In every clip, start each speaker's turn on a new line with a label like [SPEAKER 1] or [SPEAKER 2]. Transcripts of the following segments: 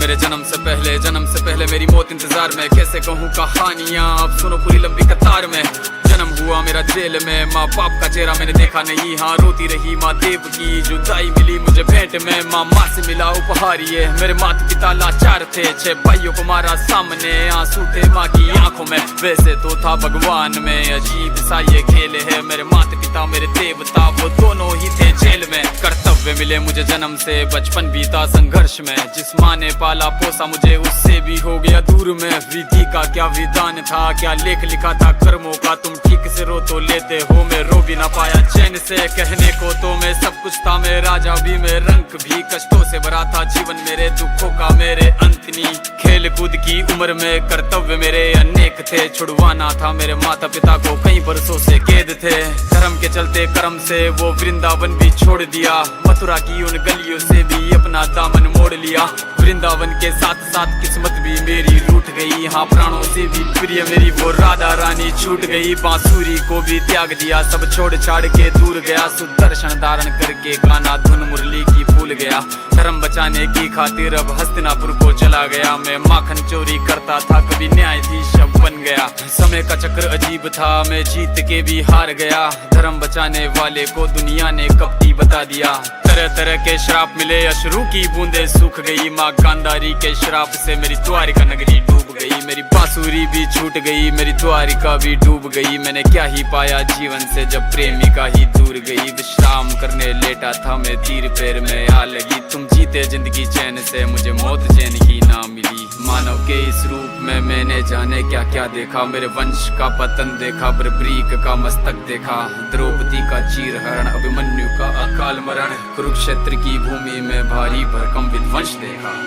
[SPEAKER 1] मेरे जन्म से पहले मेरी मौत इंतजार में। कैसे कहूँ कहानियाँ, अब सुनो पूरी लंबी कतार में। जन्म हुआ मेरा जेल में, माँ बाप का चेहरा मैंने देखा नहीं। हाँ रोती रही माँ देव की, जुदाई मिली मुझे भेंट में। माँ से मिला उपहार ये, मेरे माता पिता लाचार थे। 6 भाइयों को मारा सामने, आंसू थे माँ की आंखों में। वैसे तो था भगवान में, अजीब सा ये खेल है। मेरे माता पिता मेरे देवता, वो दोनों ही थे जेल में। कर्तव्य मिले मुझे जन्म से, बचपन बीता संघर्ष में। जिस माँ ने पाला पोसा मुझे, उससे भी हो गया दूर में। विधि का क्या विधान था, क्या लेख लिखा था कर्मों का। तुम ठीक से रो तो लेते हो, मैं रो भी ना पाया चैन से। कहने को तो मैं सब कुछ था, मैं राजा भी, मैं रंग भी। कष्टों से भरा था जीवन मेरे, दुखों का मेरे अंत नहीं। खेल कूद की उम्र में कर्तव्य मेरे अनेक थे। छुड़वाना था मेरे माता पिता को, कई बरसों से कैद थे। धर्म के चलते कर्म से वो वृंदावन भी छोड़ दिया। मथुरा की उन गलियों से भी अपना दामन मोड़ लिया। वृंदावन के साथ साथ किस्मत भी मेरी रूठ गई। हाँ प्राणों से भी प्रिय मेरी वो राधा रानी छूट गई। बांसुरी को भी त्याग दिया, सब छोड़ छाड़ के दूर गया। सुदर्शन धारण करके गाना धुन मुरली की भूल गया। धर्म बचाने की खातिर अब हस्तिनापुर को चला गया। मैं माखन चोरी करता था, कभी न्यायाधीश अब बन गया। समय का चक्र अजीब था, मैं जीत के भी हार गया। धर्म बचाने वाले को दुनिया ने कपटी बता दिया। तरह तरह के श्राप मिले, अश्रु की बूंदे सूख गई। माँ गांधारी के श्राप से मेरी द्वारिका नगरी डूब गई। मेरी बांसुरी भी छूट गई, मेरी द्वारिका भी डूब गई। मैंने क्या ही पाया जीवन से, जब प्रेमिका ही दूर गई। विश्राम करने लेटा था मैं, तीर पैर में आ लगी। तुम जीते जिंदगी चैन से, मुझे मौत चैन ही ना मिली। मानव के इस रूप में मैंने जाने क्या क्या देखा। मेरे वंश का पतन देखा, बर्बरीक का मस्तक देखा। द्रौपदी का चीरहरण, अभिमन्यु का अकाल मरण। कुरुक्षेत्र की भूमि में भारी भरकम विध्वंस देखा।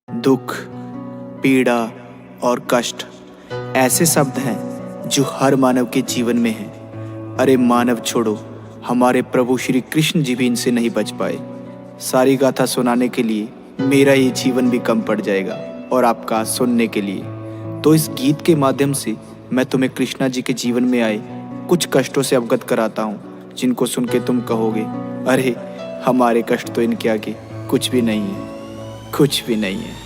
[SPEAKER 2] दुख, पीड़ा और कष्ट ऐसे शब्द हैं जो हर मानव के जीवन में हैं। अरे मानव छोड़ो, हमारे प्रभु श्री कृष्ण जी भी इनसे नहीं बच पाए। सारी गाथा सुनाने के लिए मेरा ये जीवन भी कम पड़ जाएगा, और आपका सुनने के लिए। तो इस गीत के माध्यम से मैं तुम्हें कृष्णा जी के जीवन में आए कुछ कष्टों से अवगत कराता हूँ, जिनको सुन के तुम कहोगे, अरे हमारे कष्ट तो इनके आगे कुछ भी नहीं है, कुछ भी नहीं है।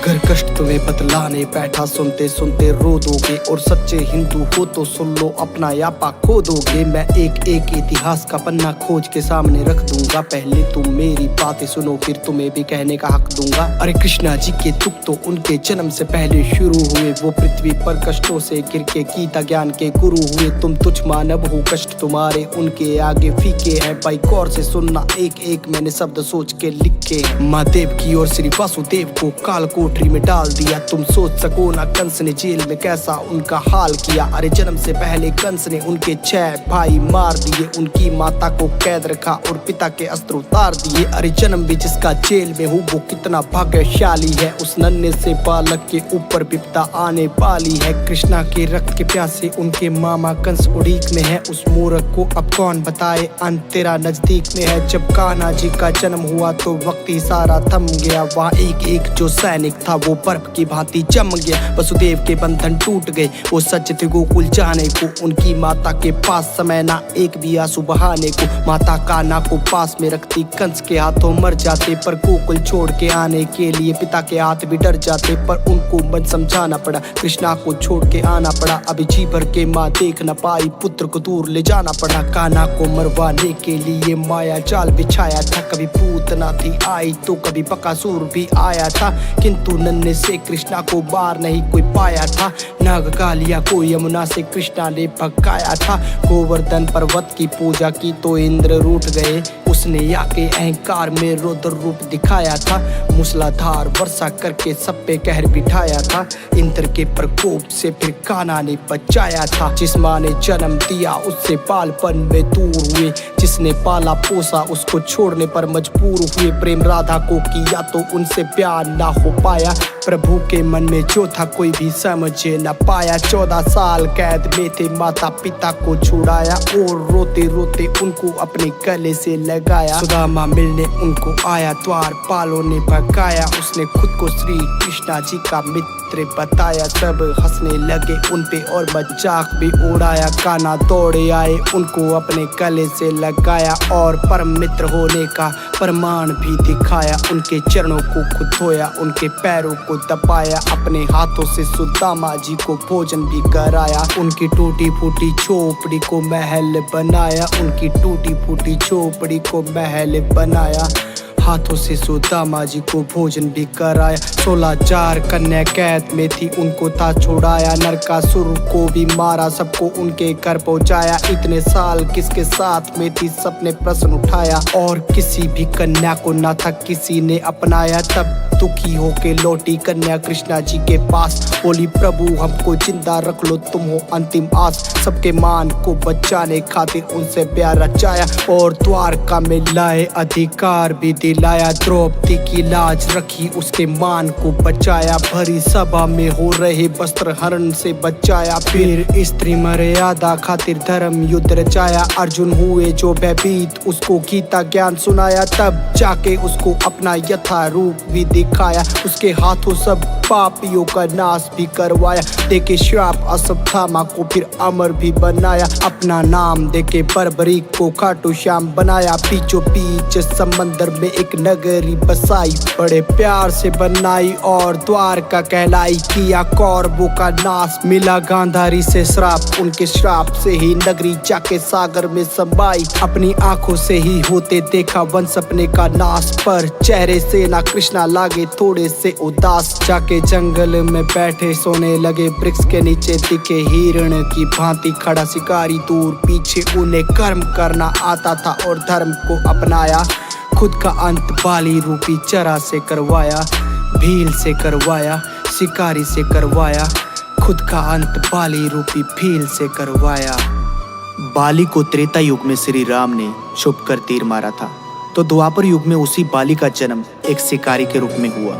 [SPEAKER 3] घर कष्ट तुम्हें बतलाने बैठा, सुनते सुनते रो दोगे। और सच्चे हिंदू हो तो सुन लो, अपना यापा खो दोगे। मैं एक एक इतिहास का पन्ना खोज के सामने रख दूंगा। पहले तुम मेरी बातें सुनो, फिर तुम्हें भी कहने का हक दूंगा। अरे कृष्णा जी के दुख तो उनके जन्म से पहले शुरू हुए। वो पृथ्वी पर कष्टों से गिर के गीता ज्ञान के गुरु हुए। तुम तुच्छ मानव हो, कष्ट तुम्हारे उनके आगे फीके हैं। भाई गौर से सुनना, एक एक मैंने शब्द सोच के लिखे हैं। माँ देव की और श्री वासुदेव को काल कोठरी में डाल दिया। तुम सोच सको ना कंस ने जेल में कैसा उनका हाल किया। अरे जन्म से पहले कंस ने उनके 6 भाई मार दिए। उनकी माता को कैद रखा और पिता के अस्त्र उतार दिए। अरे जन्म भी जिसका जेल में हो, वो कितना भाग्यशाली है। उस नन्हे से बालक के ऊपर विपदा आने वाली है। कृष्णा के रक्त के प्यासे उनके मामा कंस उड़ीक में है। उस मूर्ख को अब कौन बताए, अंत तेरा नजदीक में है। जब कान्हा जी का जन्म हुआ तो वक्त ही सारा थम गया। वहाँ एक एक जो सैनिक था वो बर्फ की भांति जम गया। वसुदेव के बंधन टूट गए, वो सच थे गोकुल जाने को। उनकी माता के पास समय ना एक भी आंसू बहाने को। माता कान्हा को पास में रखती, कंस के हाथों मर जाते। पर गोकुल छोड़ के आने के लिए पिता के हाथ भी डर जाते। पर उनको मन समझाना पड़ा, कृष्णा को छोड़ के आना पड़ा। अभी जी भर के माँ देख न पाई, पुत्र को दूर ले जाना पड़ा। कान्हा को मरवाने के लिए माया जाल बिछाया था। कभी पूतना थी आई तो कभी बकासुर भी आया था। किंतु नन्हे से कृष्णा को बार नहीं कोई पाया था। नागकालिया को यमुना से कृष्णा ने भगाया था। गोवर्धन पर्वत की पूजा की तो इंद्र रूठ गए। उसने आके अहंकार में रुद्र रूप दिखाया था। मूसलाधार वर्षा करके सब पे कहर बिठाया था। इंद्र के प्रकोप से फिर कान्हा ने बचाया था। जिस माँ ने जन्म दिया उससे बालपन में दूर हुए। जिसने पाला पोसा उसको छोड़ने पर मजबूर हुए। प्रेम राधा को किया तो उनसे प्यार ना हो पाया। प्रभु के मन में जो था कोई भी समझ न पाया। 14 साल कैद में थे, माता पिता को छुड़ाया और रोते रोते उनको अपने गले से लगाया। सुदामा मिलने उनको आया, द्वारपालों ने भगाया। उसने खुद को श्री कृष्णा जी का मित्र बताया। सब हंसने लगे उन पे और मजाक भी उड़ाया। कान्हा दौड़े आए, उनको अपने गले से लगाया और परम मित्र होने का प्रमाण भी दिखाया। उनके चरणों को खुद धोया, उनके पैरों को दबाया। अपने हाथों से सुदामा जी को भोजन भी कराया। उनकी टूटी फूटी झोपड़ी को महल बनाया। उनकी टूटी फूटी झोपड़ी को महल बनाया। हाथों से सुदामा जी को भोजन भी कराया। 16,000 कन्या कैद में थी, उनको था छुड़ाया। नरकासुर को भी मारा, सबको उनके घर पहुंचाया। इतने साल किसके साथ में थी, सबने प्रश्न उठाया और किसी भी कन्या को ना था किसी ने अपनाया। तब दुखी होके लौटी कन्या कृष्णा जी के पास, बोली प्रभु हमको जिंदा रख लो, तुम हो अंतिम आस। सबके मान को बचाने खातिर उनसे प्यार रचाया और द्वारका में लाए अधिकार भी दिलाया। द्रौपदी की लाज रखी, उसके मान को बचाया। भरी सभा में हो रहे वस्त्र हरण से बचाया। फिर स्त्री मर्यादा खातिर धर्म युद्ध रचाया। अर्जुन हुए जो भयभीत, उसको गीता ज्ञान सुनाया। तब जाके उसको अपना यथा रूप भी दिखाया। उसके हाथों सब पापियों का नाश भी करवाया। देके श्राप अश्वत्थामा को फिर अमर भी बनाया। अपना नाम देके बर्बरीक को खाटू श्याम बनाया। बीचों बीच समंदर में एक नगरी बसाई, बड़े प्यार से बनाई और द्वारका कहलाई। किया कौरवों का नाश, मिला गांधारी से श्राप। उनके श्राप से ही नगरी जाके सागर में समाई। अपनी आंखों से ही होते देखा वंश अपने का नाश, पर चेहरे से ना कृष्णा लागे थोड़े से उदास। जाके जंगल में बैठे सोने लगे, वृक्ष के नीचे दिखे हिरण की भांति खड़ा शिकारी। दूर पीछे उन्हें कर्म करना आता था और धर्म को अपनाया। खुद का अंत बाली रूपी चरा से करवाया, भील से करवाया, शिकारी से करवाया। खुद का अंत बाली रूपी भील से करवाया।
[SPEAKER 2] बाली को त्रेता युग में श्री राम ने छुप कर तीर मारा था, तो द्वापर युग में उसी बाली का जन्म एक शिकारी के रूप में हुआ।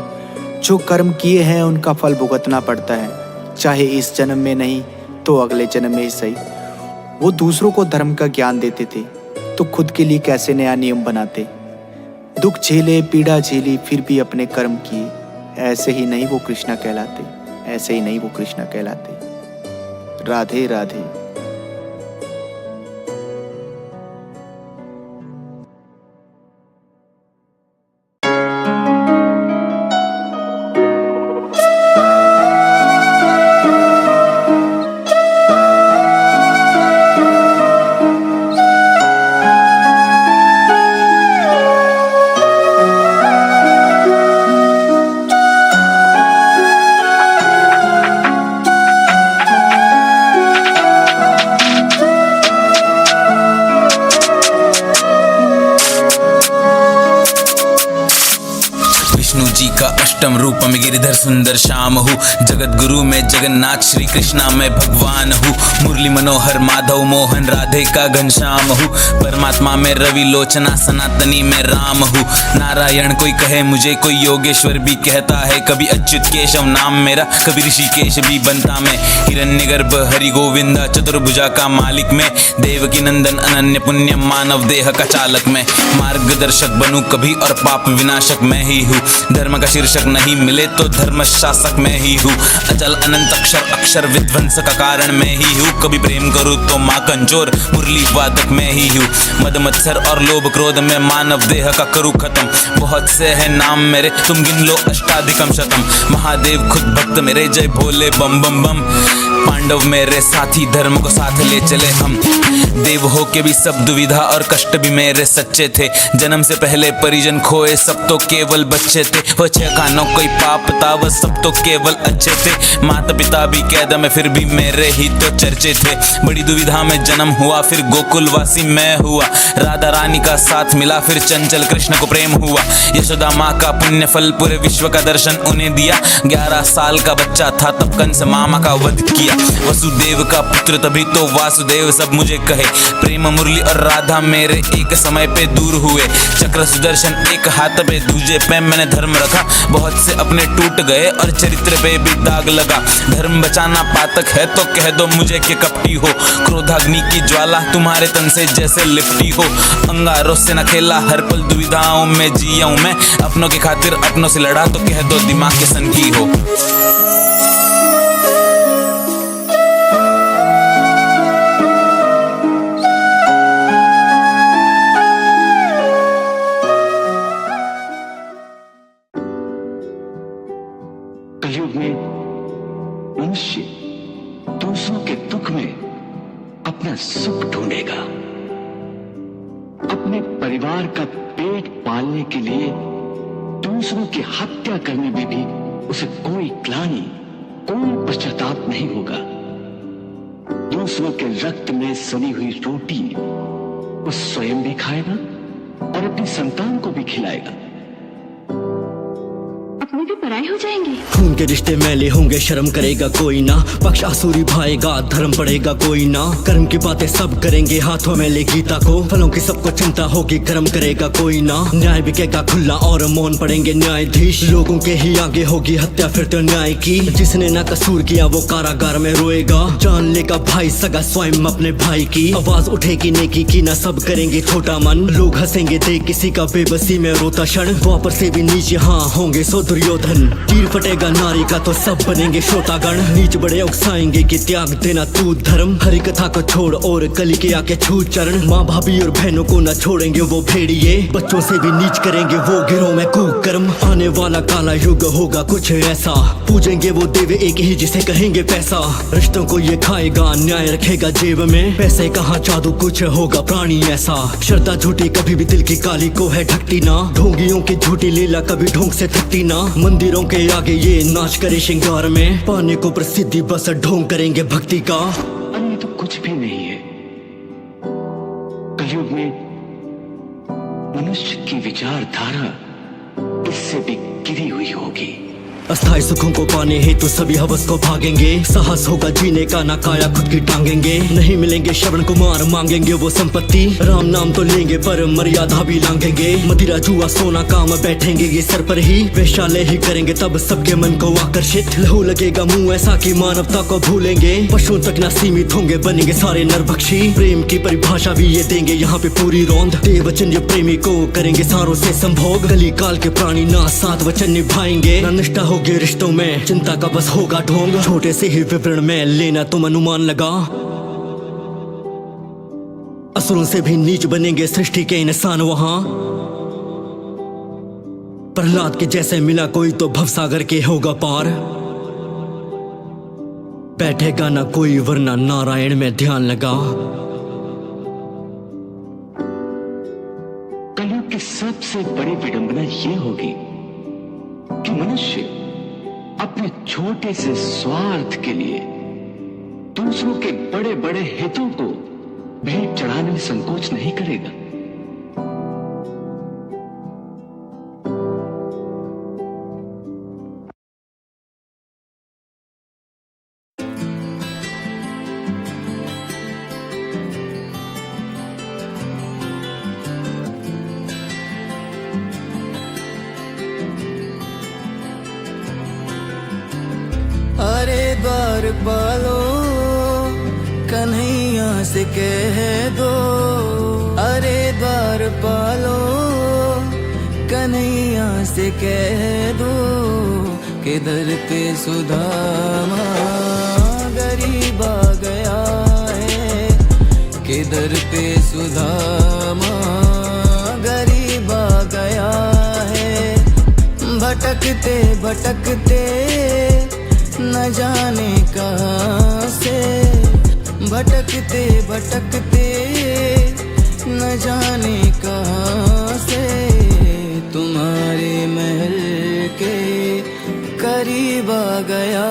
[SPEAKER 2] जो कर्म किए हैं उनका फल भुगतना पड़ता है, चाहे इस जन्म में नहीं तो अगले जन्म में ही सही। वो दूसरों को धर्म का ज्ञान देते थे तो खुद के लिए कैसे नया नियम बनाते। दुख झेले, पीड़ा झेली, फिर भी अपने कर्म किए। ऐसे ही नहीं वो कृष्णा कहलाते, ऐसे ही नहीं वो कृष्णा कहलाते। राधे राधे।
[SPEAKER 4] विष्णु जी का अष्टम रूप में गिरिधर सुंदर श्याम हूँ। जगत गुरु में जगन्नाथ श्री कृष्णा में भगवान हूँ। मुरली मनोहर माधव मोहन राधे का घनश्याम हूँ। परमात्मा में रवि लोचना सनातनी में राम हूँ। नारायण कोई कहे मुझे, कोई योगेश्वर भी कहता है। कभी अच्युत केशव नाम मेरा, कभी ऋषिकेश भी बनता मैं। हिरण्यगर्भ हरि गोविंदा चतुर्भुजा का मालिक मैं। देवकी नंदन अनन्य पुण्य मानव देह का चालक मैं। मार्गदर्शक बनूं कभी और पाप विनाशक मैं ही हूँ। धर्म का शीर्षक नहीं मिले तो धर्म शासक मैं ही हूँ। अचल अनंत अक्षर अक्षर विध्वंस का कारण मैं ही हूँ। कभी प्रेम करूँ तो माँ कंचोर मुरली वादक मैं ही हूँ। मद मत्सर और लोभ क्रोध में मानव देह का करूँ खत्म। बहुत से है नाम मेरे, तुम गिन लो अष्टाधिकम शतम। महादेव खुद भक्त मेरे, जय भोले बम बम बम। पांडव मेरे साथी, धर्म को साथ ले चले हम। देव हो के भी सब दुविधा और कष्ट भी मेरे सच्चे थे। जन्म से पहले परिजन खोए सब तो केवल बच्चे थे। वो 6 खानों कोई पाप था, वह सब तो केवल अच्छे थे। माता पिता भी कैद में फिर भी मेरे ही तो चर्चे थे। बड़ी दुविधा में जन्म हुआ, फिर गोकुलवासी मैं हुआ। राधा रानी का साथ मिला, फिर चंचल कृष्ण को प्रेम हुआ। यशोदा माँ का पुण्य फल पूरे विश्व का दर्शन उन्हें दिया। 11 साल का बच्चा था तब कंस मामा का वध किया। वसुदेव का पुत्र तभी तो वासुदेव सब मुझे कहे। प्रेम मुरली और राधा मेरे एक समय पे दूर हुए। चक्र सुदर्शन एक हाथ पे, दूजे पे मैंने धर्म रखा। बहुत से अपने टूट गए और चरित्र पे भी दाग लगा। धर्म बचाना पातक है तो कह दो मुझे कि कपटी हो। क्रोधाग्नि की ज्वाला तुम्हारे तन से जैसे लिपटी हो। अंगारों से न खेला, हर पल दुविधाओं में जिया हूं मैं। अपनों की खातिर अपनों से लड़ा तो कह दो दिमाग के सन की हो।
[SPEAKER 5] कलयुग में मनुष्य दूसरों के दुख में अपना सुख ढूंढेगा। अपने परिवार का पेट पालने के लिए दूसरों की हत्या करने में भी उसे कोई ग्लानि, कोई पश्चाताप नहीं होगा। दूसरों के रक्त में सनी हुई रोटी वो स्वयं भी खाएगा और अपनी संतान को भी खिलाएगा।
[SPEAKER 6] अपने भी पराये हो जाएंगे।
[SPEAKER 7] खून के रिश्ते मैले होंगे, शर्म करेगा कोई ना। पक्ष आसुरी भाएगा, धर्म पड़ेगा कोई ना। कर्म की बातें सब करेंगे, हाथों में ले गीता को। फलों की सबको चिंता होगी, कर्म करेगा कोई ना। न्याय बिकेगा खुला और मौन पड़ेंगे न्यायाधीश। लोगों के ही आगे होगी हत्या फिर तो न्याय की। जिसने ना कसूर किया वो कारागार में रोएगा। जान लेगा भाई सगा स्वयं अपने भाई की। आवाज उठेगी नेकी की, ना सब करेंगे छोटा मन। लोग हंसेंगे देख किसी का बेबसी में रोता क्षण। द्वापर से भी नीचे हाँ होंगे सो दुर्योधन। तीर फटेगा नारी का तो सब बनेंगे श्रोतागण। नीच बड़े उकसाएंगे कि त्याग देना तू धर्म। हरि कथा को छोड़ और कली के आके छू चरण। माँ भाभी और बहनों को न छोड़ेंगे वो भेड़िए। बच्चों से भी नीच करेंगे वो गिरोह में कुकर्म। आने वाला काला युग होगा कुछ ऐसा। पूजेंगे वो देव एक ही जिसे कहेंगे पैसा। रिश्तों को ये खाएगा, न्याय रखेगा जेब में। पैसे कहाँ जादू कुछ होगा प्राणी ऐसा। श्रद्धा झूठी कभी भी दिल की काली को है ढकती ना। ढोंगियों की झूठी लीला कभी ढोंग से थकती ना। मंदिरों के आगे ये नाच करे श्रृंगार में। पाने को प्रसिद्धि बस ढोंग करेंगे भक्ति का।
[SPEAKER 5] अन्य तो कुछ भी नहीं है। कलयुग में मनुष्य की विचारधारा इससे भी गिरी हुई होगी।
[SPEAKER 7] अस्थाई सुखों को पाने हेतु सभी हवस को भागेंगे। साहस होगा जीने का, ना काया खुद की टांगेंगे। नहीं मिलेंगे श्रवण कुमार, मांगेंगे वो संपत्ति। राम नाम तो लेंगे पर मर्यादा भी लांघेंगे। मदिरा जुआ सोना काम बैठेंगे ये सर पर ही। वैश्यालय ही करेंगे तब सबके मन को आकर्षित। लहू लगेगा मुंह ऐसा कि मानवता को भूलेंगे। पशुओं तक ना सीमित होंगे, बनेंगे सारे नरभक्षी। प्रेम की परिभाषा भी ये देंगे यहाँ पे पूरी रौंद। देवचन ये प्रेमी को करेंगे सारों से संभोग। कली काल के प्राणी ना सात वचन निभाएंगे। ना निष्ठा होगी रिश्तों में, चिंता का बस होगा ढोंग। छोटे से ही विवरण में लेना तुम अनुमान लगा। असुरों से भी नीच बनेंगे सृष्टि के इंसान वहां। प्रहलाद के जैसे मिला कोई तो भवसागर के होगा पार। बैठेगा ना कोई वरना नारायण में ध्यान लगा।
[SPEAKER 5] कलयुग की सबसे बड़ी विडंबना ये होगी कि मनुष्य अपने छोटे से स्वार्थ के लिए दूसरों के बड़े बड़े हितों को भेंट चढ़ाने में संकोच नहीं करेगा।
[SPEAKER 8] अरे द्वार पालो कन्हैया से कह दो। अरे द्वार पालो कन्हैया से कह दो। किधर पे सुदामा गरीब आ गया है। किधर पे सुदामा गरीब आ गया है। भटकते भटकते न जाने कहाँ से। भटकते भटकते न जाने कहाँ से। तुम्हारे महल के करीब आ गया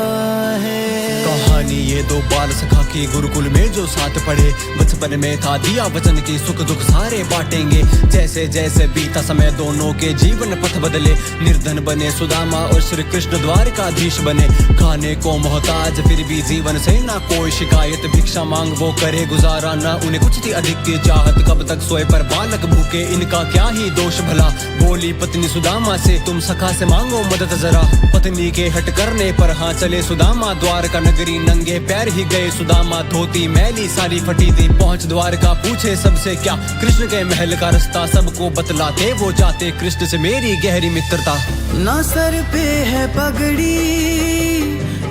[SPEAKER 8] है।
[SPEAKER 3] कहानी
[SPEAKER 6] कहानी ये दो बाल सखा की गुरुकुल में जो साथ पढ़े। बचपन में था दिया वचन की सुख दुख सारे बांटेंगे। जैसे जैसे बीता समय दोनों के जीवन पथ बदले। निर्धन बने सुदामा और श्री कृष्ण द्वारकाधीश बने। खाने को मोहताज फिर भी जीवन से ना कोई शिकायत। भिक्षा मांग वो करे गुजारा, ना उन्हें कुछ थी अधिक की चाहत। कब तक सोए पर बालक भूखे, इनका क्या ही दोष भला। बोली पत्नी सुदामा से तुम सखा से मांगो मदद जरा। पत्नी के हट करने पर हाँ चले सुदामा द्वारका नगरी। नंगे पैर ही गए सुदामा, धोती मैली सारी फटी थी। पहुंच द्वारका पूछे सबसे क्या कृष्ण के महल का रास्ता। सबको बतलाते वो जाते कृष्ण से मेरी गहरी मित्रता।
[SPEAKER 8] ना सर पे है पगड़ी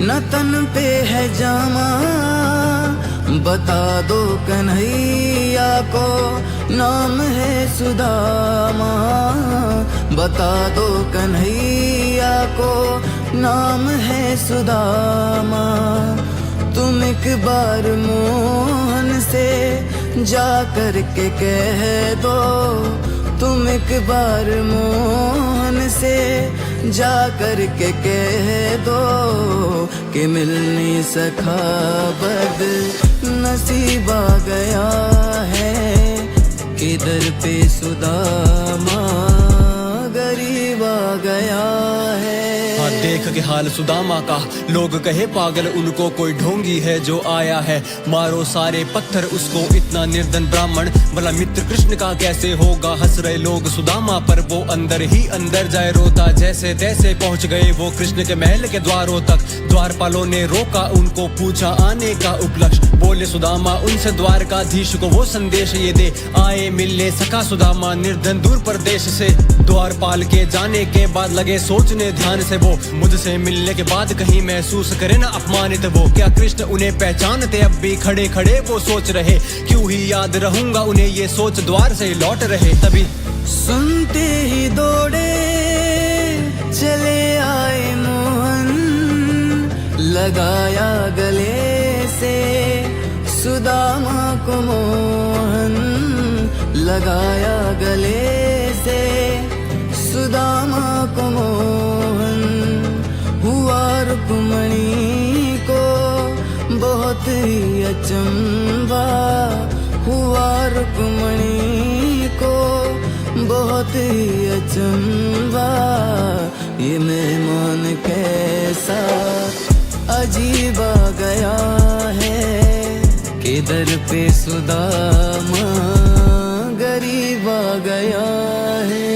[SPEAKER 8] न तन पे है जामा। बता दो कन्हैया को नाम है सुदामा। बता दो कन्हैया को नाम है सुदामा। तुम एक बार मोहन से जा कर के कह दो। तुम एक बार मोहन से जा कर के कह दो कि मिलने सखा बद नसीब आ गया है। किधर पे सुदामा गरीब आ गया है।
[SPEAKER 6] देख के हाल सुदामा का लोग कहे पागल, उनको कोई ढोंगी है जो आया है। मारो सारे पत्थर उसको, इतना निर्धन ब्राह्मण भला मित्र कृष्ण का कैसे होगा। हंस रहे लोग सुदामा पर, वो अंदर ही अंदर जाए रोता। जैसे तैसे पहुंच गए वो कृष्ण के महल के द्वारों तक। द्वारपालों ने रोका उनको, पूछा आने का उपलक्ष्य। बोले सुदामा उनसे द्वारकाधीश को वो संदेश ये दे। आए मिलने सका सुदामा निर्धन दूर प्रदेश से। द्वारपाल के जाने के बाद लगे सोचने ध्यान से वो। मुझसे मिलने के बाद कहीं महसूस करे ना अपमानित वो। क्या कृष्ण उन्हें पहचानते अब भी खड़े खड़े वो सोच रहे। क्यों ही याद रहूंगा उन्हें ये सोच, द्वार से लौट रहे। तभी
[SPEAKER 8] सुनते ही दौड़े चले आए मोहन। लगाया गले से सुदामा को मोहन। लगाया गले से सुदामा को मोहन। हुआ रुक्मणी को बहुत ही अचंभा। हुआ रुक्मणी को बहुत ही अचंभा। ये मेहमान कैसा अजीब आ गया है। किधर पे सुदामा गरीब आ गया है।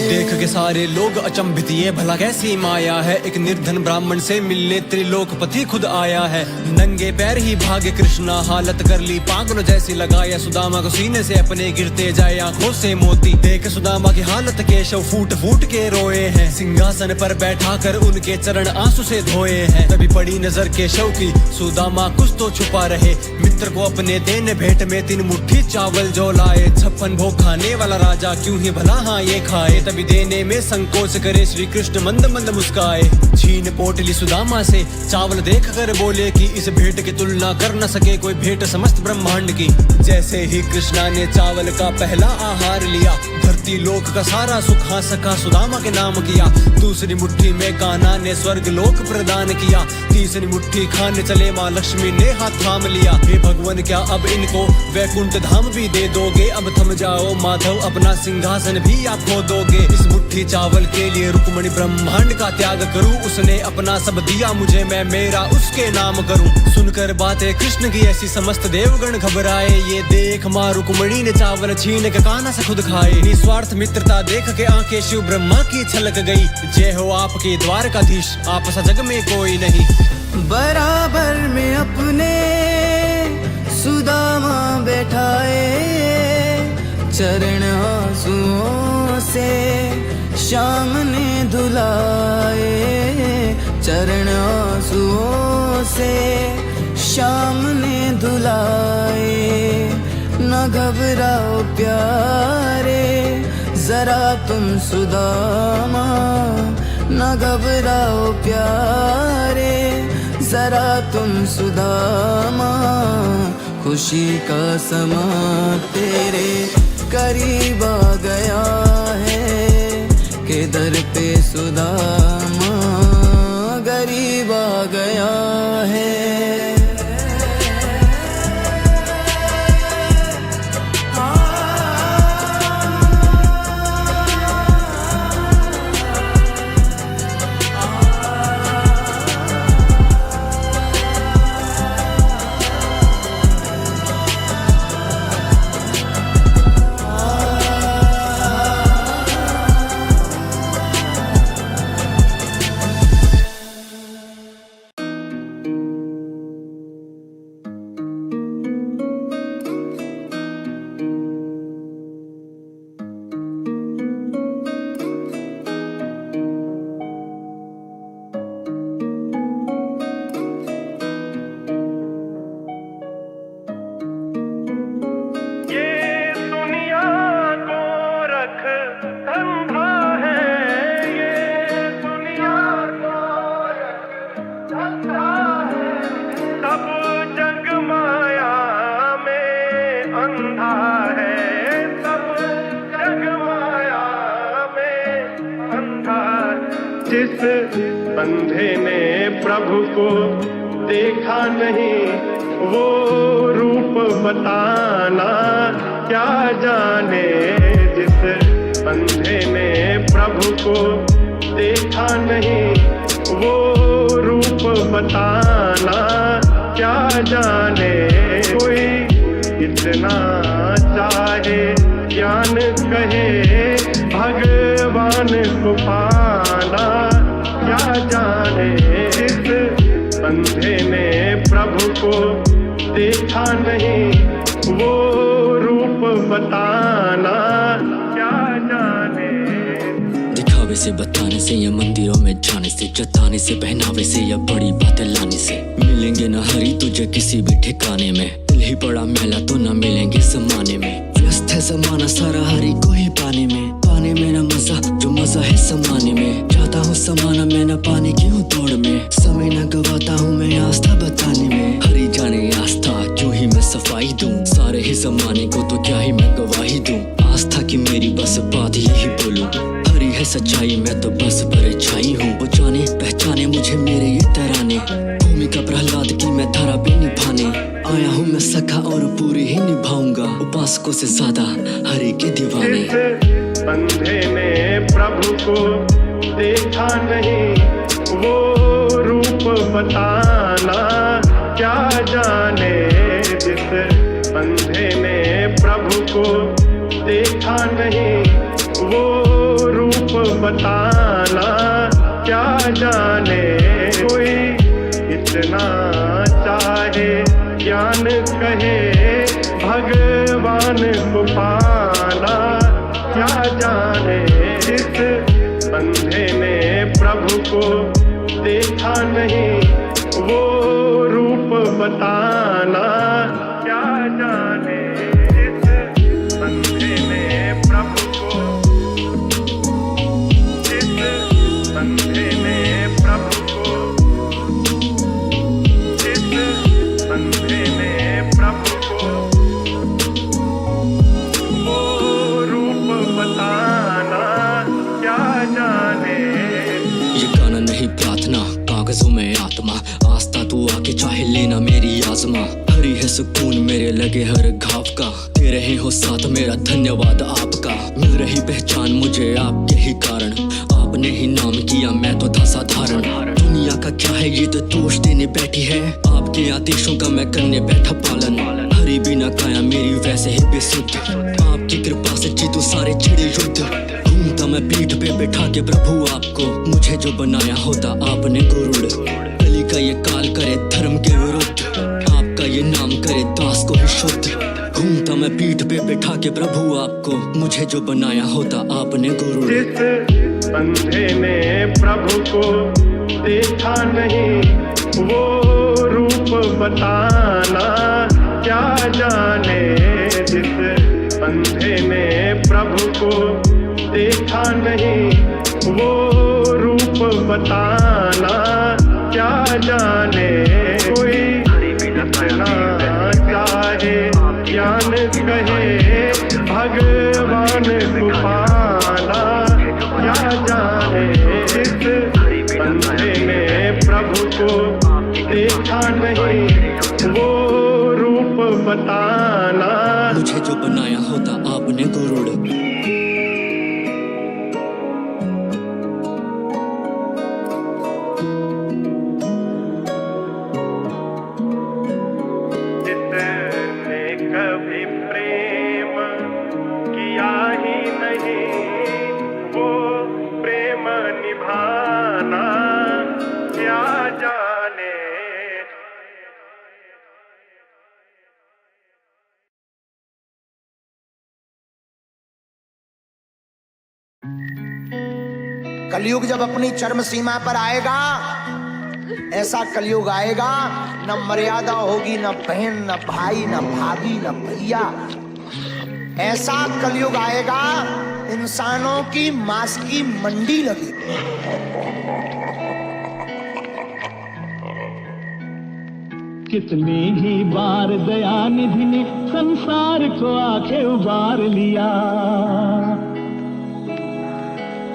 [SPEAKER 6] देख के सारे लोग अचंभित, ये भला कैसी माया है। एक निर्धन ब्राह्मण से मिलने त्रिलोकपति खुद आया है। नंगे पैर ही भागे कृष्णा, हालत कर ली पागल जैसी। लगाया सुदामा को सीने से अपने, गिरते जाए आंखों से मोती। देख सुदामा की हालत केशव फूट फूट के रोए हैं। सिंहासन पर बैठा कर उनके चरण आंसू से धोए हैं। तभी पड़ी नजर केशव की, सुदामा कुछ तो छुपा रहे। मित्र को अपने देने भेंट में 3 मुट्ठी चावल जो लाए। 56 भोग खाने वाला राजा क्यों ही भला हाँ ये खाए। तभी देने में संकोच करे श्री कृष्ण मंद मंद मुस्काए। छीन पोटली सुदामा से चावल देख कर बोले कि इस भेंट की तुलना कर न सके कोई भेंट समस्त ब्रह्मांड की। जैसे ही कृष्णा ने चावल का पहला आहार लिया, धरती लोक का सारा सुख हाँ सका सुदामा के नाम किया। दूसरी मुट्ठी में कान्हा ने स्वर्ग लोक प्रदान किया। तीसरी मुट्ठी खाने चले माँ लक्ष्मी ने हाथ थाम लिया। हे भगवान क्या अब इनको वैकुंठ धाम भी दे दोगे। अब थम जाओ माधव, अपना सिंहासन भी आप खो दोगे। इस मुट्ठी चावल के लिए रुक्मणी ब्रह्मांड का त्याग करूं। उसने अपना सब दिया मुझे, मैं मेरा उसके नाम करूं। सुनकर बातें कृष्ण की ऐसी समस्त देवगण घबराए। ये देख माँ रुक्मणी ने चावल छीन के कान्हा से खुद खाए। निस्वार्थ मित्रता देख के आंखें शिव ब्रह्मा की छलक गई। जय हो आपके द्वारकाधीश, आप सा जग में कोई नहीं।
[SPEAKER 8] बराबर में अपने सुदामा बैठाए। चरण आंसुओं से श्याम ने धुलाए। चरण आंसुओं से श्याम ने धुलाए। न घबराओ प्यारे जरा तुम सुदामा। न घबराओ प्यारे जरा तुम सुदामा। खुशी का समा तेरे करीब आ गया है। किधर पे सुदामा गरीब आ गया है।
[SPEAKER 9] अंधे ने प्रभु को देखा नहीं, वो रूप बताना क्या जाने। जिस अंधे ने प्रभु को देखा नहीं, वो रूप बताना क्या जाने। कोई इतना चाहे ज्ञान कहे, भगवान को पाना क्या जाने। जिस अंधे ने प्रभु को देखा नहीं, वो रूप बताना क्या जाने।
[SPEAKER 7] दिखावे से बताने से या मंदिरों में जाने से, जताने से पहनावे से या बड़ी बातें लाने से, मिलेंगे न हरी तुझे किसी भी ठिकाने में। दिल ही बड़ा मैला तो न मिलेंगे जमाने में। व्यस्त है जमाना सारा हरी को ही पाने में, पाने में न मजा जो मजा है समाने में। चाहता हूँ समाना मैं न पाने की हूँ दौड़ में, समय न गवाता हूँ मैं आस्था बताने में। हरी जाने आस्था क्यों ही मैं सफाई दूं, सारे ही जमाने को तो क्या ही मैं गवाही दूं। आस्था की मेरी बस बात यही बोलूं, हरी है सच्चाई मैं तो बस परछाई हूँ। वो जाने पहचाने मुझे मेरे ये तराने, भूमिका प्रहलाद की मैं धारा पे निभाने आया हूँ मैं सखा और पूरी ही निभाऊंगा, उपासकों से ज्यादा हरि के दीवाने।
[SPEAKER 9] अंधे ने प्रभु को देखा नहीं, वो रूप बताना क्या जाने। जिस अंधे ने प्रभु को देखा नहीं, वो रूप बताना क्या जाने। कोई इतना चाहे ज्ञान कहे, भगवान को पाना क्या जाने। जिस अंधे ने प्रभु को देखा नहीं, वो रूप बताना क्या जाने। जिस अंधे ने प्रभु को, जिस अंधे ने प्रभु को, जिस अंधे ने प्रभु को वो रूप बताना क्या जाने।
[SPEAKER 7] ये गाना नहीं प्रार्थना कागजों में आत्मा, आस्था तू आके चाहे लेना मेरी आजमा। हरी है सुकून मेरे लगे हर घाव का, दे रहे हो साथ मेरा धन्यवाद आपका। मिल रही पहचान मुझे आपके ही कारण, आपने ही नाम किया मैं तो था साधारण। दुनिया का क्या है ये तो दोष देने बैठी है, आपके आदेशों का मैं करने बैठा पालन। हरी बिना काया मेरी वैसे ही बेसुध, आपकी कृपा से जीतू सारे छिड़े युद्ध। घूमता मैं पीठ पे बैठा के प्रभु आपको, मुझे जो बनाया होता आपने गुरुड़। कली का ये काल करे धर्म के विरुद्ध, आपका ये नाम करे दास को ही शुद्ध। घूमता मैं पीठ पे बैठा के प्रभु आपको, मुझे जो बनाया होता आपने गुरुड़।
[SPEAKER 9] जिस अंधे ने प्रभु को देखा नहीं, वो रूप बताना क्या जाने। जिस अंधे ने प्रभु को देखा नहीं, वो रूप बताना क्या जाने। कोई इतना चाहे ज्ञान कहे, भगवान को पाना क्या जाने। जिस अंधे ने प्रभु को देखा नहीं, वो रूप बताना
[SPEAKER 7] मुझे जो बनाया होता आपने गुरुड़।
[SPEAKER 9] जिसने कभी प्रेम किया ही नहीं, वो प्रेम निभाना क्या जाने।
[SPEAKER 3] कलयुग जब अपनी चरम सीमा पर आएगा, ऐसा कलयुग आएगा न मर्यादा होगी, न बहन न भाई न भाभी न भैया। ऐसा कलयुग आएगा इंसानों की मांस की मंडी लगी।
[SPEAKER 10] कितनी ही बार दयानिधि ने संसार को आके उबार लिया,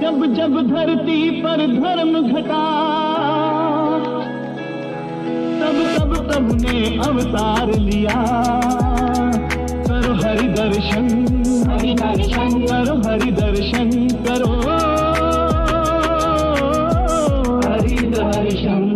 [SPEAKER 10] जब जब धरती पर धर्म घटा, तब तब तब ने अवतार लिया। करो हरि दर्शन, हरि दर्शन करो, हरि दर्शन करो, हरि दर्शन।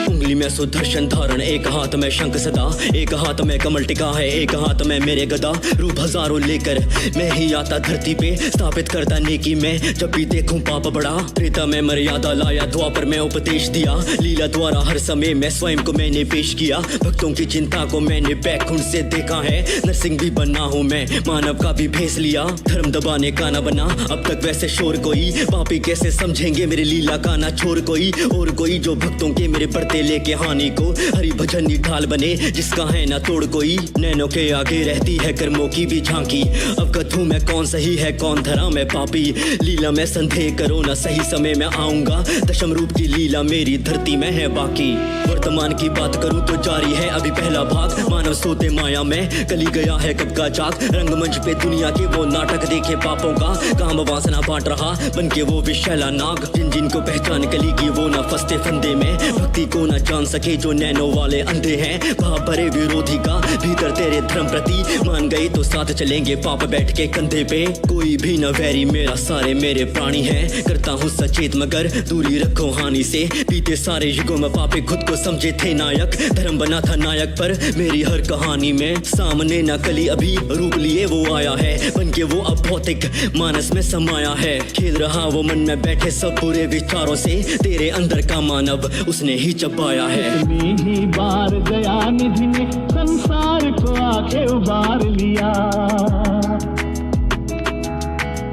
[SPEAKER 7] उंगली में सुदर्शन धारण, एक हाथ में शंख सदा, एक हाथ में कमल टिका है, एक हाथ में मेरे गदा। रूप हजारों लेकर मैं ही आता धरती पे, स्थापित करता नेकी में जब भी देखूं पाप बड़ा। त्रेता में मर्यादा लाया, द्वापर में उपदेश दिया, लीला द्वारा हर समय मैं स्वयं को मैंने पेश किया। भक्तों की चिंता को मैंने बैकुंठ से देखा है, नरसिंह भी बना हूँ मैं, मानव का भी भेस लिया। धर्म दबाने का ना बना अब तक वैसे शोर कोई, पापी कैसे समझेंगे मेरी लीला का ना छोर कोई। और कोई जो भक्तों के मेरे बढ़ते लेके हानि को, हरि भजन ही ढाल बने जिसका है ना तोड़ कोई। नैनों के आगे रहती है कर्मों की भी झांकी, अवगत हूँ मैं कौन सही है कौन धरा मैं पापी। लीला में संदेह करो ना, सही समय में आऊंगा, दशम रूप की लीला मेरी धरती में है बाकी। वर्तमान की बात करूं तो जारी है अभी पहला भाग, मानव सोते माया में कली गया है कब का जाग। रंगमंच पे दुनिया के वो नाटक देखे पापों का, काम वासना बांट रहा बन के वो विशैला नाग। जिन जिनको पहचान कली की वो ना फंसते फंदे में, भक्ति को ना जान सके जो नैनो वाले अंधे हैं। भाव भरे विरोधी का भीतर तेरे धर्म प्रति, मान गए तो साथ चलेंगे पाप बैठ के कंधे पे। कोई भी न वैरी मेरा, सारे मेरे प्राणी हैं, करता हूँ सचेत मगर दूरी रखो हानि से। बीते सारे युगों में पापे खुद को समझे थे नायक, धर्म बना था नायक पर मेरी हर कहानी में। सामने न कली अभी रूप लिए वो आया है, बन के वो अब भौतिक मानस में समाया है। खेल रहा वो मन में बैठे सब बुरे विचारों से, तेरे अंदर का मानव उसने ही चबाया है।
[SPEAKER 10] इतनी ही बार दया निधि ने संसार को आके उबार लिया।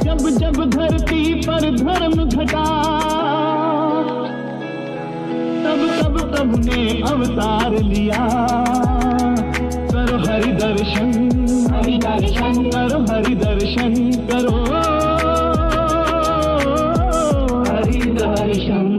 [SPEAKER 10] जब जब धरती पर धर्म घटा, तब तब तब ने अवतार लिया। करो हरि दर्शन, हरि दर्शन करो, हरि दर्शन करो, हरि दर्शन।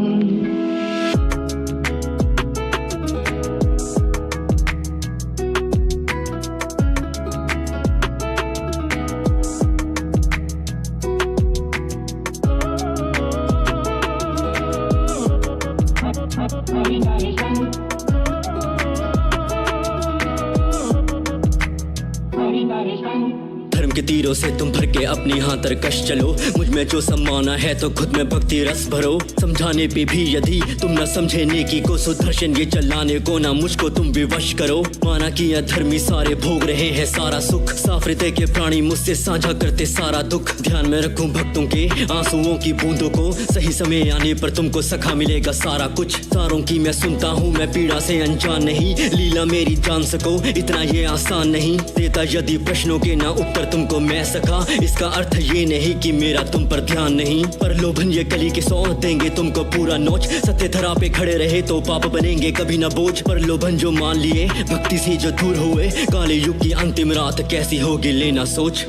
[SPEAKER 7] धर्म के तीरों से तुम भर के अपनी हाथ तरकश चलो, मुझ में जो सम्माना है तो खुद में भक्ति रस भरो। समझाने पे भी यदि तुम न समझे नेकी को, सुदर्शन ये चलाने को ना मुझको तुम विवश करो। माना कि अधर्मी सारे भोग रहे हैं सारा सुख, साफ हृदय के प्राणी मुझसे साझा करते सारा दुख। ध्यान में रखूं भक्तों के आंसुओं की बूंदों को, सही समय आने पर तुमको सखा मिलेगा सारा कुछ। सारों की मैं सुनता हूँ मैं पीड़ा से अनजान नहीं, लीला मेरी जान सको इतना ये आसान नहीं। देता यदि प्रश्नों के ना उत्तर तुमको मैं सका, इसका अर्थ ये नहीं कि मेरा तुम पर ध्यान नहीं। पर लोभन ये कली के 100 देंगे तुमको पूरा नोच, सत्य धरा पे खड़े रहे तो पाप बनेंगे कभी ना बोझ। पर लोभन जो मान लिए भक्ति से जो दूर हुए, काले युग की अंतिम रात कैसी होगी लेना सोच।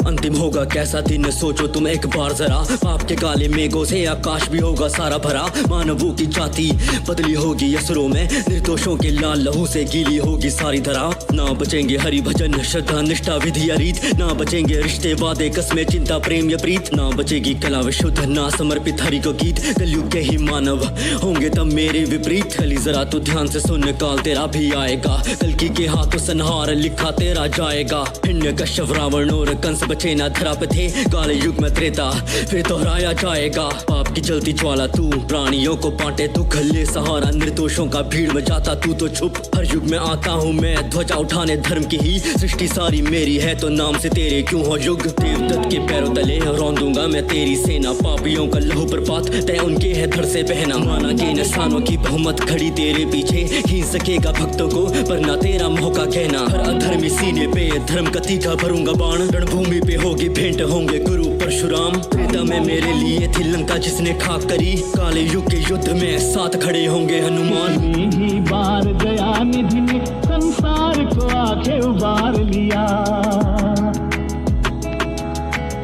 [SPEAKER 7] अंतिम होगा कैसा दिन सोचो तुम एक बार जरा, पाप के काले मेघों से आकाश भी होगा सारा भरा। मानवों की जाति बदली होगी असुरों में, निर्दोषों के लाल लहू से गीली होगी सारी धरा। ना बचेंगे हरि भजन श्रद्धा निष्ठा विधि या रीत, ना बचेंगे रिश्ते वादे कस्में चिंता प्रेम या प्रीत। ना बचेगी कला विशुद्ध ना समर्पित हरि को गीत, कलयुग के ही मानव होंगे तब मेरे विपरीत। कली जरा तू ध्यान से सुन काल तेरा भी आएगा, कल्कि के हाथों संहार लिखा तेरा जाएगा। हिरण्य कश्यप रावण और कंस बचे ना धरा पे थे, काले युग में त्रेता फिर दोहराया जाएगा। पाप की जलती ज्वाला तू प्राणियों को बांटे दुख, ले सहारा निर्दोषों का भीड़ में जाता तू तो छुप। हर युग में आता हूँ मैं ध्वजा उठाने धर्म की ही, सृष्टि सारी मेरी है तो नाम से तेरे क्यों हो युग। देवदत्त के पैरों तले रौंदूंगा मैं तेरी सेना, पापियों का लहू प्रपात तय उनके है धड़ से बहना। माना के इंसानों की बहुमत खड़ी तेरे पीछे, खींच सकेगा भक्तों को पर ना तेरा मौका कहना। हर अधर्मी सीने पे धर्म का तीखा भरूंगा बाण, रणभूमि पे होगी भेंट होंगे गुरु परशुराम। त्रेता में मेरे लिए थी लंका जिसने खाक करी, काले युग के युद्ध में साथ खड़े होंगे हनुमान।
[SPEAKER 10] ही बार दया निधि ने संसार को आके उबार लिया।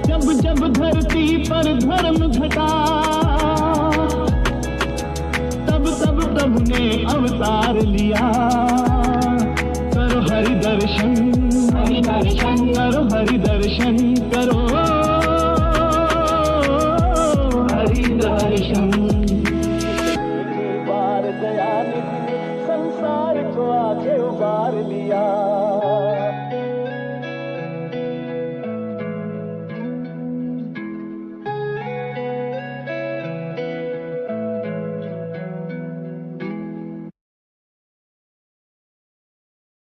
[SPEAKER 10] जब जब धरती पर धर्म घटा, तब तब तब ने अवतार लिया। करो हरि दर्शन, हरि दर्शन करो, हरि दर्शन करो, हरि दर्शन। बार दयानिधि ने संसार को आगे उबार लिया।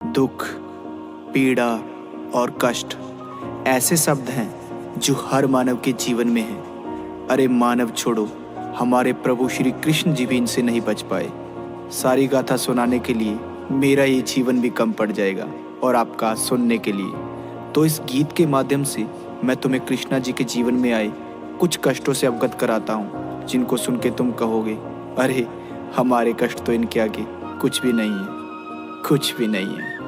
[SPEAKER 2] दुख, पीड़ा और कष्ट ऐसे शब्द हैं जो हर मानव के जीवन में हैं। अरे मानव छोड़ो, हमारे प्रभु श्री कृष्ण जी भी इनसे नहीं बच पाए। सारी गाथा सुनाने के लिए मेरा ये जीवन भी कम पड़ जाएगा और आपका सुनने के लिए। तो इस गीत के माध्यम से मैं तुम्हें कृष्णा जी के जीवन में आए कुछ कष्टों से अवगत कराता हूँ, जिनको सुन के तुम कहोगे, अरे हमारे कष्ट तो इनके आगे कुछ भी नहीं है, कुछ भी नहीं है।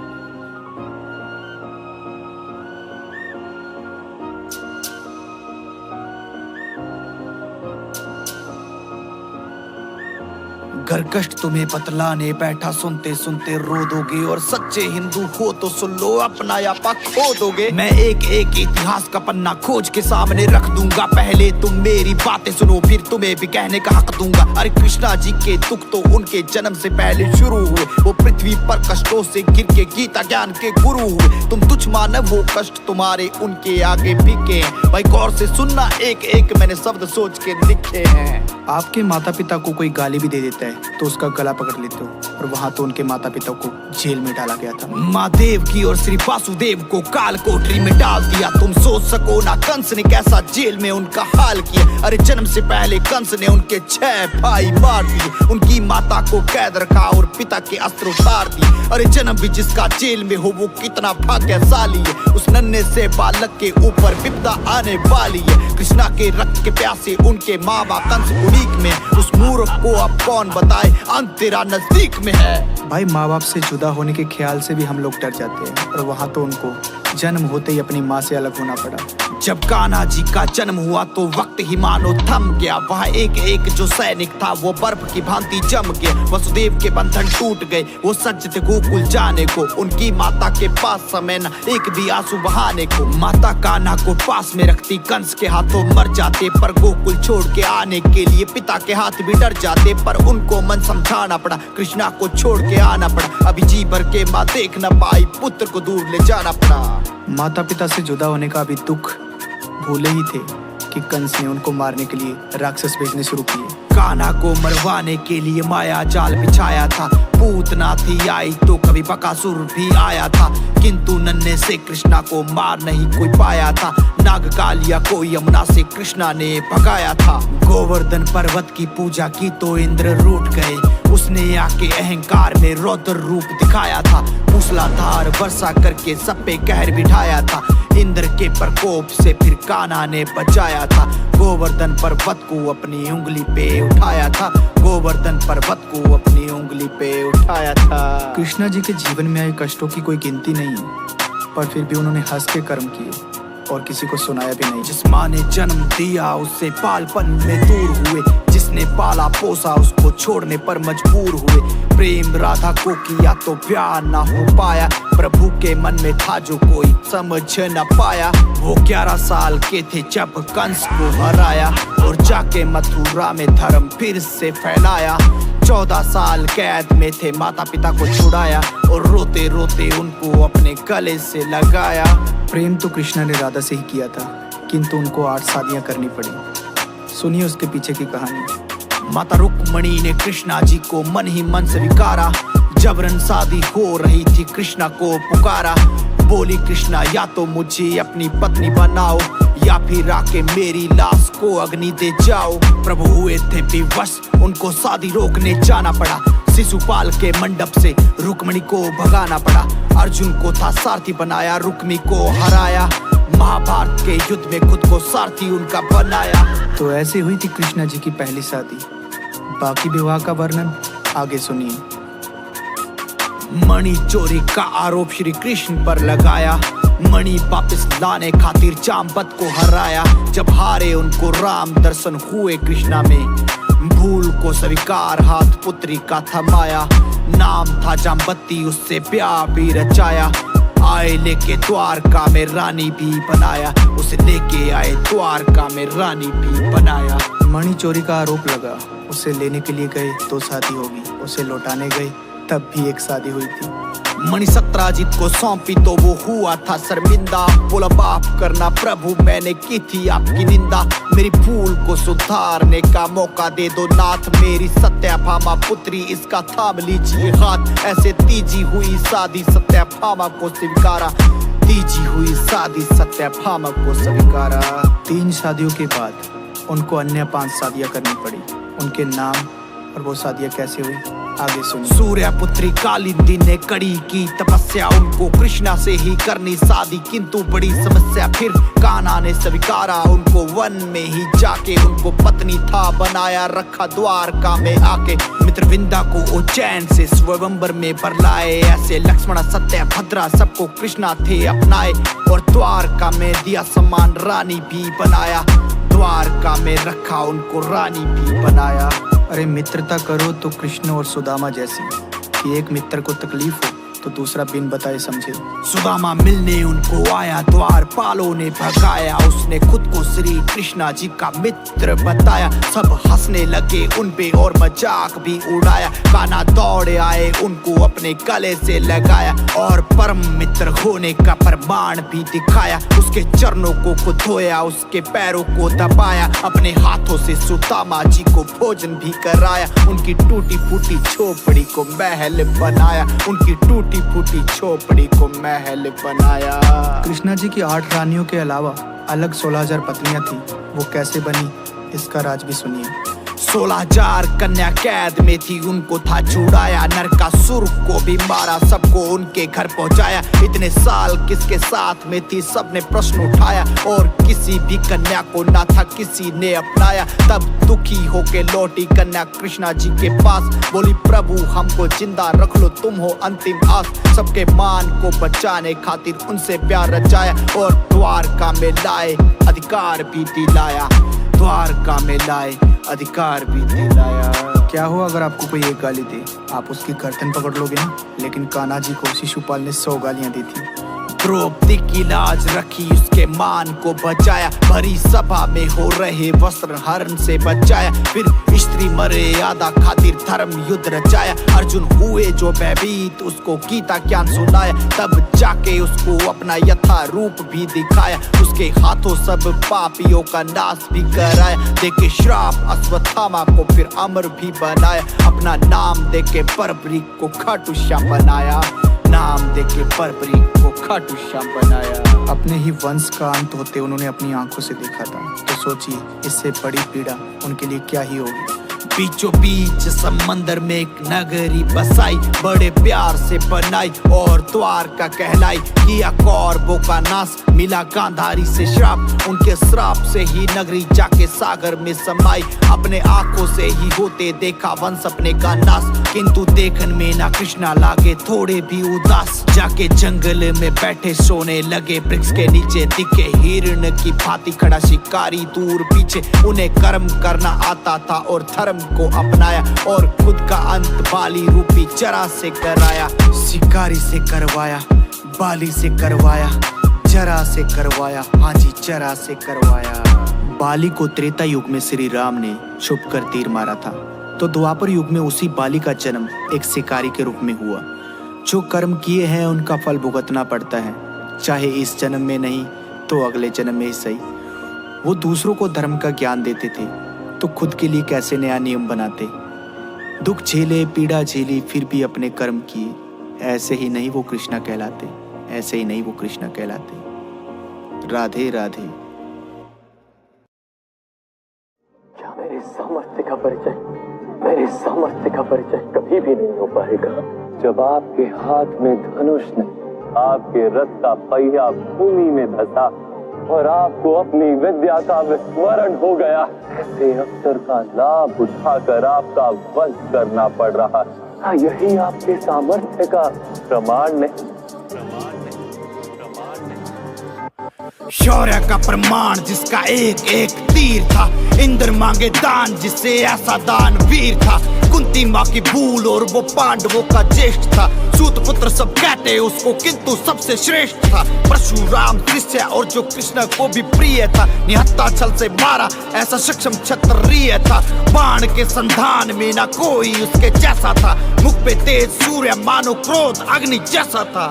[SPEAKER 3] घर कष्ट तुम्हें बतलाने बैठा, सुनते सुनते रो दोगे। और सच्चे हिंदू हो तो सुन लो, अपना यापा खो दोगे। मैं एक एक इतिहास का पन्ना खोज के सामने रख दूंगा। पहले तुम मेरी बातें सुनो, फिर तुम्हें भी कहने का हक दूंगा। अरे कृष्णा जी के दुख तो उनके जन्म से पहले शुरू हुए। वो पृथ्वी पर कष्टों से गिर के गीता ज्ञान के गुरु हुए। तुम तुच्छ मानव हो, कष्ट तुम्हारे उनके आगे फीके हैं। भाई गौर से सुनना, एक एक मैंने शब्द सोच के लिखे हैं।
[SPEAKER 2] आपके माता पिता को कोई गाली भी दे देता है तो उसका गला पकड़ लेते हो, और वहाँ तो उनके माता पिता को जेल में डाला गया था।
[SPEAKER 3] माँ देव की और श्री वासुदेव को काल कोठरी में डाल दिया। तुम सोच सको ना कंस ने कैसा जेल में उनका हाल किया। अरे जन्म से पहले कंस ने उनके 6 भाई मार दिए। उनकी माता को कैद रखा और पिता के अस्त्र उतार दिए। अरे जन्म भी जिसका जेल में हो वो कितना भाग्यशाली है। उस नन्हे से बालक के ऊपर विपदा आने वाली है। कृष्णा के रक्त के प्यासे उनके माँ बाप कंस उड़ीक में। उस मूर्ख को अब कौन बताए, अंत तेरा नजदीक में है।
[SPEAKER 2] भाई माँ बाप से जुदा होने के ख्याल से भी हम लोग डर जाते हैं, और वहाँ तो उनको जन्म होते ही अपनी माँ से अलग होना पड़ा।
[SPEAKER 3] जब कान्हा जी का जन्म हुआ तो वक्त ही मानो थम गया। वहाँ एक एक जो सैनिक था वो बर्फ की भांति जम गया। वसुदेव के बंधन टूट गए, वो सज्ज थे गोकुल जाने को। उनकी माता के पास समय न एक भी आंसू बहाने को। माता कान्हा को पास में रखती, कंस के हाथों मर जाते। पर गोकुल छोड़ के आने के लिए पिता के हाथ भी डर जाते। पर उनको मन समझाना पड़ा, कृष्णा को छोड़ के आना पड़ा। अभी जी भर के माँ देख न पाई, पुत्र को दूर ले जाना पड़ा।
[SPEAKER 2] माता पिता से जुदा होने का अभी दुख भूले ही थे कि कंस ने उनको मारने के लिए राक्षस भेजने शुरू किए।
[SPEAKER 3] कान्हा को मरवाने के लिए माया जाल बिछाया था। पूतना थी आई तो कभी बकासुर भी आया था। किंतु नन्हे से कृष्णा को मार नहीं कोई पाया था। नागकालिया को यमुना से कृष्णा ने भगाया था। गोवर्धन पर्वत की पूजा की तो इंद्र रूठ गए। उसने आके अहंकार में रौद्र रूप दिखाया था। मूसलाधार वर्षा करके सब पे कहर बिठाया था। इंद्र के प्रकोप से फिर कान्हा ने बचाया था। गोवर्धन पर्वत को अपनी उंगली पे उठाया था। गोवर्धन पर्वत को अपनी उंगली पे उठाया था।
[SPEAKER 2] कृष्णा जी के जीवन में आए कष्टों की कोई गिनती नहीं है, पर फिर भी उन्होंने हंस के कर्म किए और किसी को सुनाया भी नहीं।
[SPEAKER 3] जिस माँ ने जन्म दिया उससे पालपन में दूर हुए। जिसने पाला पोसा उसको छोड़ने पर मजबूर हुए। प्रेम राधा को किया तो प्यार ना हो पाया। प्रभु के मन में था जो कोई समझ न पाया। वो 11 साल के थे जब कंस को हराया। और जाके मथुरा में धर्म फिर से फैलाया। 14 साल कैद में थे, माता पिता को छुड़ाया। और रोते रोते उनको अपने गले से लगाया।
[SPEAKER 2] प्रेम तो कृष्णा ने राधा से ही किया था, किंतु उनको 8 शादियां करनी पड़ी। सुनिए उसके पीछे की कहानी।
[SPEAKER 3] माता रुक्मणी ने कृष्णा जी को मन ही मन स्वीकारा। जबरन शादी हो रही थी, कृष्णा को पुकारा। बोली कृष्णा, या तो मुझे अपनी पत्नी बनाओ या फिर आके मेरी लाश को अग्नि दे जाओ। प्रभु हुए थे विवश, उनको शादी रोकने जाना पड़ा। शिशुपाल के मंडप से रुक्मणी को भगाना पड़ा। अर्जुन को था सारथी बनाया, रुक्मी को हराया। महाभारत के युद्ध में खुद को सारथी उनका बनाया।
[SPEAKER 2] तो ऐसे हुई थी कृष्णा जी की पहली शादी। बाकी विवाह का वर्णन आगे सुनिए।
[SPEAKER 3] मणि चोरी का आरोप श्री कृष्ण पर लगाया। मणि वापस लाने खातिर जामवंत को हराया। जब हारे उनको राम दर्शन हुए कृष्णा में।
[SPEAKER 2] भूल को स्वीकार हाथ पुत्री का थमाया, नाम था जामवती उससे प्यार भी रचाया। आए लेके द्वारका में रानी भी बनाया, उसे लेके आए द्वारका में रानी भी बनाया।
[SPEAKER 3] मणि चोरी का आरोप लगा, उसे लेने के लिए गए तो शादी होगी, उसे लौटाने गए तब भी एक शादी हुई थी।
[SPEAKER 2] मणि सत्राजित को सौंपी तो वो हुआ था शर्मिंदा, बोला माफ करना प्रभु मैंने की थी आपकी निंदा। मेरी भूल को सुधारने का मौका दे दो नाथ, मेरी सत्यभामा पुत्री इसका थाम लीजिए हाथ। ऐसे तीजी हुई शादी सत्यभामा को स्वीकारा, तीजी हुई शादी सत्यभामा को स्वीकारा।
[SPEAKER 3] 3 शादियों के बाद उनको अन्य 5 शादियां करनी पड़ी। उनके नाम और वो शादियां कैसे हुई आगे सुनिए।
[SPEAKER 2] सूर्य पुत्री कालिंदी ने कड़ी की तपस्या, उनको कृष्णा से ही करनी शादी किंतु बड़ी समस्या। फिर कान्हा ने स्वीकारा उनको, वन में ही जाके उनको पत्नी था बनाया, रखा द्वारका में आके। मित्रविंदा को उज्जैन से स्वयंवर में बरलाए, ऐसे लक्ष्मण सत्यभद्रा सबको कृष्णा थे अपनाए। और द्वारका में दिया सम्मान रानी भी बनाया, द्वारका में रखा उनको रानी भी बनाया।
[SPEAKER 3] अरे मित्रता करो तो कृष्ण और सुदामा जैसी, कि एक मित्र को तकलीफ हो तो दूसरा बिन बताए समझे।
[SPEAKER 2] सुदामा मिलने उनको आया, द्वारपालों ने भगाया, उसने खुद को श्री कृष्णा जी का मित्र बताया। सब हंसने लगे उन पे और मजाक भी उड़ाया, कान्हा दौड़े आए उनको अपने गले से लगाया और परम मित्र होने का प्रमाण भी दिखाया। उसके चरणों को धोया, उसके पैरों को दबाया, अपने हाथों से सुदामा जी को भोजन भी कराया। उनकी टूटी फूटी झोपड़ी को महल बनाया, उनकी टूटी फूटी झोपड़ी को महल बनाया।
[SPEAKER 3] कृष्णा जी की 8 रानियों के अलावा अलग 16,000 पत्नियां थी, वो कैसे बनी इसका राज भी सुनिए।
[SPEAKER 2] 16,000 कन्या कैद में थी, उनको था छुड़ाया, नरकासुर को भी मारा, सबको उनके घर पहुंचाया। इतने साल किसके साथ में थी सबने प्रश्न उठाया, और किसी भी कन्या को ना था किसी ने अपनाया। तब दुखी होके लौटी कन्या कृष्णा जी के पास, बोली प्रभु हमको जिंदा रख लो, तुम हो अंतिम आस। सबके मान को बचाने खातिर उनसे प्यार रचाया, और द्वारका में लाए अधिकार भी दिलाया, द्वारका में लाए अधिकार भी दिलाया।
[SPEAKER 3] क्या हो अगर आपको कोई एक गाली दे, आप उसकी गर्दन पकड़ लोगे ना, लेकिन कान्हा जी को शिशुपाल ने 100 गालियां दी थी।
[SPEAKER 2] द्रौपदी की लाज रखी, उसके मान को बचाया, भरी सभा में हो रहे वस्त्र हरण से बचाया। फिर स्त्री मर्यादा खातिर धर्म युद्ध रचाया, अर्जुन हुए जो भयभीत उसको गीता ज्ञान सुनाया। तब जाके उसको अपना यथा रूप भी दिखाया, उसके हाथों सब पापियों का नाश भी कराया। देके श्राप अश्वत्थामा को फिर अमर भी बनाया, अपना नाम देके बर्बरीक को खाटू श्याम बनाया, नाम देके बर्बरीक को खाटू श्याम बनाया।
[SPEAKER 3] अपने ही वंश का अंत होते उन्होंने अपनी आंखों से देखा था, तो सोचिए इससे बड़ी पीड़ा उनके लिए क्या ही होगी।
[SPEAKER 2] बीचों बीच समंदर में एक नगरी बसाई, बड़े प्यार से बनाई और द्वारका कहलाई। किया कौरवों का नाश, मिला गांधारी से श्राप, उनके श्राप से ही नगरी जाके सागर में समाई। अपने आंखों से ही होते देखा वंश अपने का नाश, किंतु देखन में ना कृष्णा लागे थोड़े भी उदास। जाके जंगल में बैठे सोने लगे, वृक्ष के नीचे दिखे हिरण की भांति खड़ा शिकारी दूर पीछे। उन्हें कर्म करना आता था और धर्म को अपनाया, और खुद का अंत बाली रूपी जरा से कराया। शिकारी से करवाया, बाली से करवाया, जरा से करवाया, हाँ जी जरा से करवाया। बाली को त्रेता युग में श्री राम ने छुप कर तीर मारा था, तो द्वापर युग में उसी बाली का जन्म एक शिकारी के रूप में हुआ। जो कर्म किए हैं उनका फल भुगतना पड़ता है, चाहे इस जन्म में नहीं तो अगले जन्म में ही सही। वो दूसरों को धर्म का ज्ञान देते थे, तो खुद के लिए कैसे नया नियम बनाते। दुख झेले, पीड़ा झेली, फिर भी अपने कर्म किए। ऐसे ही नहीं वो कृष्णा कहलाते, ऐसे ही नहीं वो कृष्णा कहलाते। राधे राधे।
[SPEAKER 5] क्या मेरे सामर्थ्य का परिचय, मेरे सामर्थ्य का परिचय कभी भी नहीं हो पाएगा जब आपके हाथ में धनुष नहीं, आपके रथ का पहिया भूमि में धंसा और आपको अपनी विद्या का विस्मरण हो गया। ऐसे अवसर का लाभ उठाकर आपका वध करना पड़ रहा है। यही आपके सामर्थ्य का प्रमाण नहीं।
[SPEAKER 3] शौर्य का प्रमाण जिसका एक एक तीर था, इंद्र मांगे दान जिससे ऐसा दान वीर था। कुंती माँ की भूल और वो पांडवों का ज्येष्ठ था। सूत पुत्र सब कहते उसको किंतु सबसे श्रेष्ठ था। परशुराम शिष्य और जो कृष्ण को भी प्रिय था। निहत्था छल से मारा ऐसा सक्षम क्षत्रिय था। बाण के संधान में ना कोई उसके जैसा था। मुख पे तेज सूर्य मानो क्रोध अग्नि जैसा था।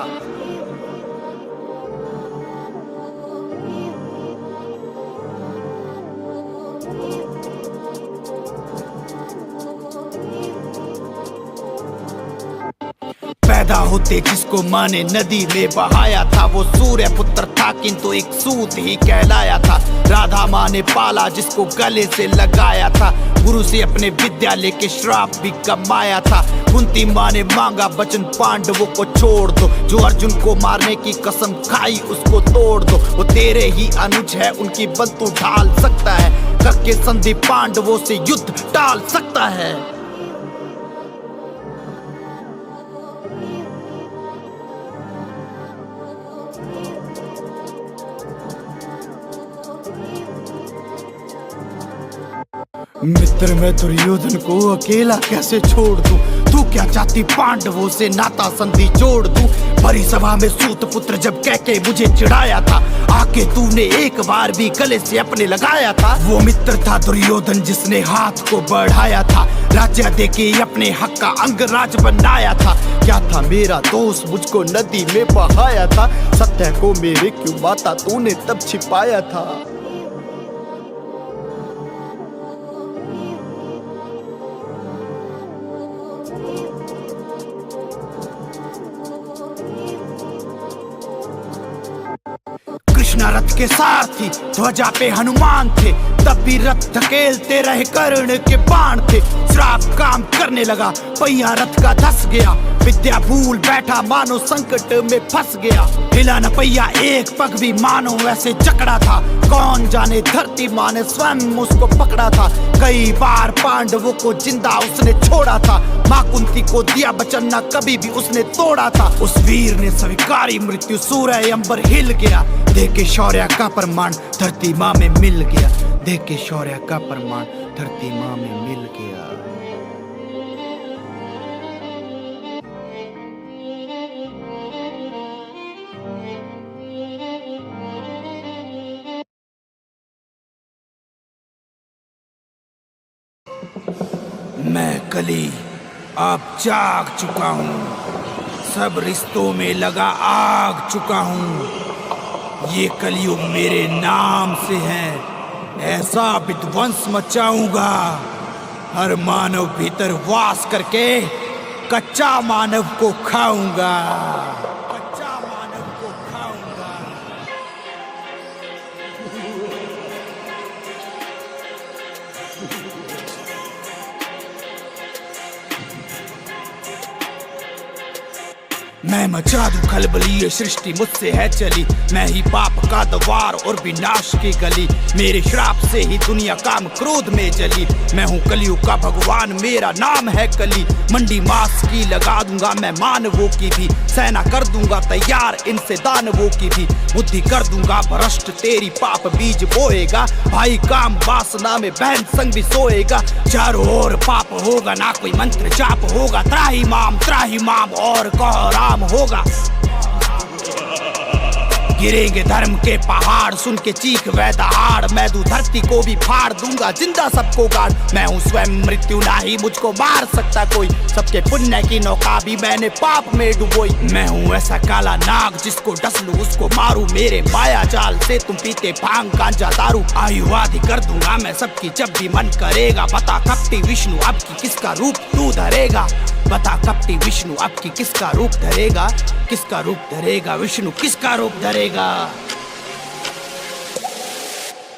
[SPEAKER 3] पैदा होते जिसको माँ ने नदी में बहाया था, वो सूर्य पुत्र था किंतु एक सूत ही कहलाया था। राधा माँ ने पाला जिसको गले से लगाया था। गुरु से अपने विद्या लेके श्राप भी कमाया था। कुंती माँ ने मांगा वचन पांडवों को छोड़ दो। जो अर्जुन को मारने की कसम खाई उसको तोड़ दो। वो तेरे ही अनुज है, उनकी बंतु ढाल सकता है। करके संधि पांडवों से युद्ध टाल सकता है। मित्र मैं दुर्योधन को अकेला कैसे छोड़ दूं? तू क्या चाहती पांडवों से नाता संधि जोड़ दूं? बड़ी सभा में सूत पुत्र जब कह के मुझे चिढ़ाया था, आके तूने एक बार भी गले से अपने लगाया था। वो मित्र था दुर्योधन जिसने हाथ को बढ़ाया था। राज्य देके अपने हक का अंगराज बनाया था। क्या था मेरा दोस्त मुझको नदी में बहाया था। सत्य को मेरे क्यों माता तूने तब छिपाया था। कृष्णा रथ के सारथी, ध्वजा पे हनुमान थे। तब भी रथ धकेलते रहे कर्ण के बाण थे। श्राप काम करने लगा, पहिया रथ का धस गया। विद्या भूल बैठा मानो संकट में फंस गया। हिला न पहिया एक पग भी मानो ऐसे जकड़ा था। कौन जाने धरती माँ ने स्वयं उसको पकड़ा था। कई बार पांडवों को जिंदा उसने छोड़ा था। माँ कुंती को दिया वचन न कभी भी उसने तोड़ा था। उस वीर ने स्वीकारी मृत्यु, सूर्य अंबर हिल गया। देखे शौर्य का प्रमाण धरती माँ में मिल गया। देखे शौर्य का प्रमाण धरती माँ में मिल गया। मैं कली अब जाग चुका हूँ। सब रिश्तों में लगा आग चुका हूँ। ये कलयुग मेरे नाम से है। ऐसा विध्वंस मचाऊंगा। हर मानव भीतर वास करके कच्चा मानव को खाऊंगा। कच्चा मानव को खाऊंगा। मैं मचा दूं खलबली, ये सृष्टि मुझसे है चली। मैं ही पाप का द्वार और विनाश की गली। मेरे श्राप से ही दुनिया काम क्रोध में जली। मैं हूँ कलयुग का भगवान, मेरा नाम है कली। मंडी मास की लगा दूंगा मैं मानवों की भी। सेना कर दूंगा तैयार इनसे दानवों की भी। बुद्धि कर दूंगा भ्रष्ट, तेरी पाप बीज बोएगा। भाई काम वासना में बहन संग भी सोएगा। चारों ओर पाप होगा, ना कोई मंत्र जाप होगा। त्राही माम और कह राम होगा। गिरेंगे धर्म के पहाड़, सुन के चीख वै दहाड़। मैं दूं धरती को भी फाड़ दूंगा, जिंदा सबको गाड़। मैं हूँ स्वयं मृत्यु, ना ही मुझको मार सकता कोई। सबके पुण्य की नौका भी मैंने पाप में डुबोई। मैं हूँ ऐसा काला नाग, जिसको डस लूं उसको मारूं। मेरे माया जाल से तुम पीते भांग गांजा दारू। आयु आदि कर दूंगा मैं सबकी जब भी मन करेगा। बता कपटी विष्णु अब की किसका रूप तू धरेगा। बता कपटी विष्णु अब की किसका रूप धरेगा। किसका रूप धरेगा विष्णु, किसका रूप धरेगा।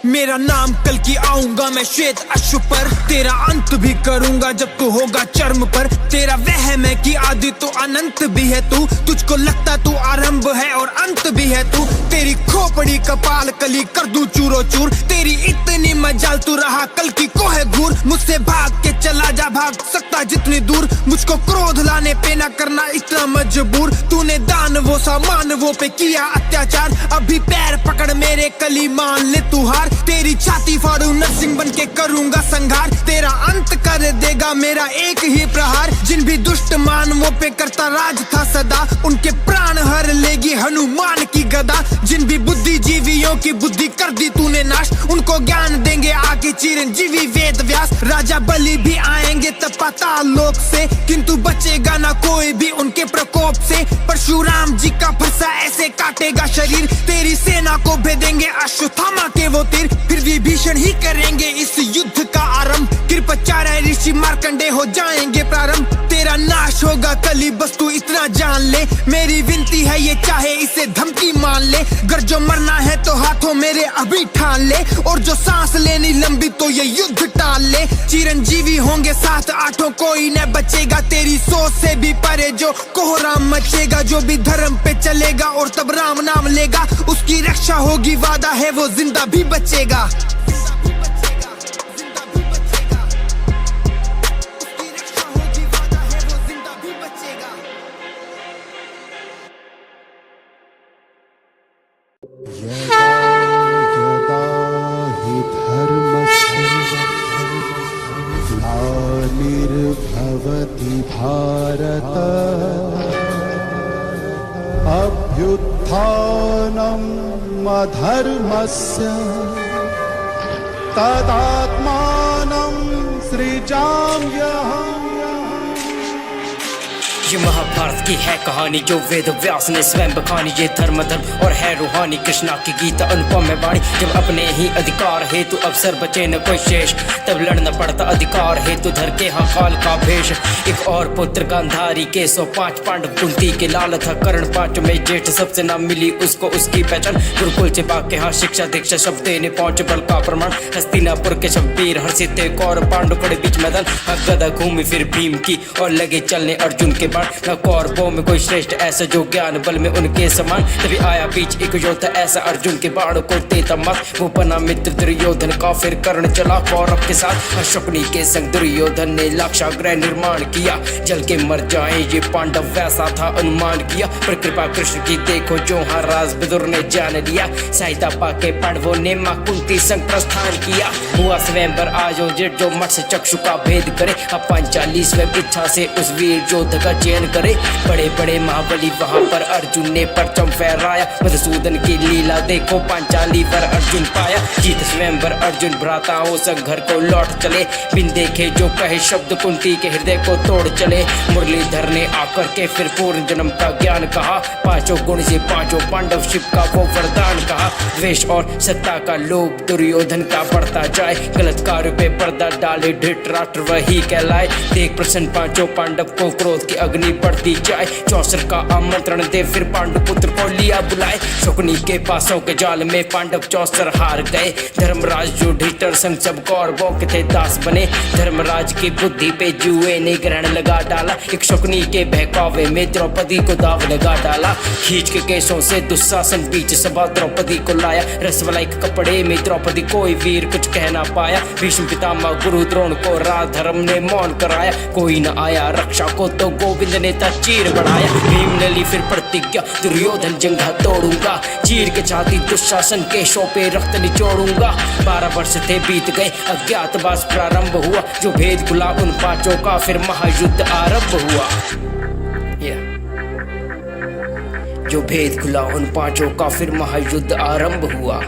[SPEAKER 6] मेरा नाम कल की आऊंगा मैं श्वेत अश्व पर। तेरा अंत भी करूंगा जब तू होगा चर्म पर। तेरा वहम है कि आदि तो अनंत भी है तू। तुझको लगता तू आरंभ है और अंत भी है तू। तेरी खोपड़ी
[SPEAKER 3] खोपड़ी कपाल कली कर दूं चूरो चूर। तेरी इतनी मजाल तू रहा कल की को है घूर। मुझसे भाग के चला जा, भाग सकता जितनी दूर। मुझको क्रोध लाने पे ना करना इतना मजबूर। तूने दानवों सा मानवों पे किया अत्याचार, अभी पैर पकड़ मेरे कली मान ले तू हार। तेरी छाती फाड़ू नरसिंह बन के करूंगा संघार। तेरा अंत कर देगा मेरा एक ही प्रहार। जिन भी दुष्ट मानवों पे करता राज था सदा, उनके प्राण हर लेगी हनुमान की गदा। जिन भी बुद्धिजीवियों की बुद्धि कर दी तूने नाश, उनको ज्ञान देंगे आगे चिरंजीवी वेद व्यास। राजा बलि भी आएंगे तब पाताल लोक से, किंतु बचेगा ना कोई भी उनके प्रकोप से। परशुराम जी का फंसा ऐसे काटेगा शरीर, तेरी सेना को भेदेंगे अश्वत्थामा के वो तीर। फिर विभीषण ही करेंगे इस युद्ध का आरंभ, कृपाचार्य ऋषि मार्कंडे हो जाएंगे प्रारंभ। तेरा नाश होगा कली बस तू इतना जान ले। मेरी विनती है ये चाहे इसे धमकी मान ले। अगर जो मरना है तो हाथों मेरे अभी ठान ले, और जो सांस लेनी लंबी तो ये युद्ध टाल ले। चिरंजीवी होंगे 7-8 कोई न बचेगा, तेरी सोच से भी परे जो कोहराम मचेगा। जो भी धर्म पे चलेगा और तब राम नाम लेगा, उसकी रक्षा होगी वादा है वो जिंदा भी बचेगा।
[SPEAKER 10] ग्लानिर्भवति भारत अभ्युत्थानम् अधर्मस्य तदात्मानं सृजाम्यहम्।
[SPEAKER 11] ये महाभारत की है कहानी जो वेद व्यास ने स्वयं बखानी। ये धर्म और है रूहानी, कृष्णा की गीता अनुपम है वाणी। जब अपने ही अधिकार हेतु अवसर बचे न कोई शेष, तब लड़ना पड़ता अधिकार हेतु धर के हाँ काल का भेष। एक और पुत्र गांधारी के 105 पांडव, कुंती के लाल था कर्ण, 5 में जेठ सबसे ना मिली उसको उसकी पहचान। गुरुकुल से भाग के हाँ शिक्षा दीक्षा शब्द देने पहुंच बल का प्रमाण। हस्तिनापुर के शब्बीर हर्षित थे कौरव पांडव पड़े बीच मैदान। गदा घूमी फिर भीम की और लगे चलने अर्जुन के बाण। न कौरवों में कोई श्रेष्ठ ऐसा जो ज्ञान बल में उनके समान। तभी आया बीच एक योद्धा ऐसा अर्जुन के बाण को देता मत। वो बना मित्र दुर्योधन का, फिर कर्ण चला कौरव के साथ। अशोकनी के संग दुर्योधन ने लाक्षागृह निर्माण किया, जल के मर जाए ये पांडव वैसा था अनुमान किया। पर कृपा कृष्ण की देखो जो हर राज विदुर ने जान लिया। सहायता पाके पांडवों ने मां कुंती संग प्रस्थान किया। हुआ स्वयंवर आयोजित जो मत से चक्षु का भेद करे। अब 45वें इच्छा से उस वीर योद्धा का चयन करे। बड़े बड़े महाबली वहां पर अर्जुन ने परचम फहराया। मधुसूदन की लीला देखो पांचाली पर अर्जुन पाया। जीत स्वयंवर अर्जुन भ्राताओं संग घर को लौट चले। बिन देखे जो कहे शब्द कुंती के हृदय को तोड़ चले। मुरलीधर ने आकर के फिर पूर्ण जन्म का ज्ञान कहा। 5 गुण से 5 पांडव शिव का वो वरदान कहा। द्वेष और सत्ता का लोभ दुर्योधन का बढ़ता जाए। गलत कार्य पे पर्दा डाले धृतराष्ट्र वही कहलाए। देख प्रसन्न 5 पांडव को क्रोध की अग्नि बढ़ती जाए। 64 का आमंत्रण दे फिर पांडु पुत्र को लिया बुलाए। शकुनी के पासों के जाल में पांडव 64 हार गए। धर्मराज युधिष्ठिर संग सब कौरवों के थे दास बने। धर्मराज की बुद्धि पे जुए ने ग्रहण लगा डाला। एक शकुनी के बहकावे में द्रौपदी को दाव लगा डाला। खींच के केसों से दुशासन बीच सभा द्रौपदी को लाया। रसवलाई के कपड़े में द्रौपदी कोई वीर कुछ कह ना पाया। भीष्म पितामह गुरु द्रोण को राज धर्म ने मौन कराया। कोई न आया रक्षा को तो गोविंद ने चीर बढ़ाया। भीम ने ली फिर प्रतिज्ञा दुर्योधन जंघा तोड़ूंगा। चीर के छाती दुशासन के शो पे रक्त निचोड़ूंगा। 12 वर्ष थे बीत गए अज्ञातवास प्रारंभ हुआ। जो भेद खुला उन 5 का फिर महायुद्ध आरंभ हुआ। जो भेद खुला उन 5 का फिर महायुद्ध आरंभ हुआ।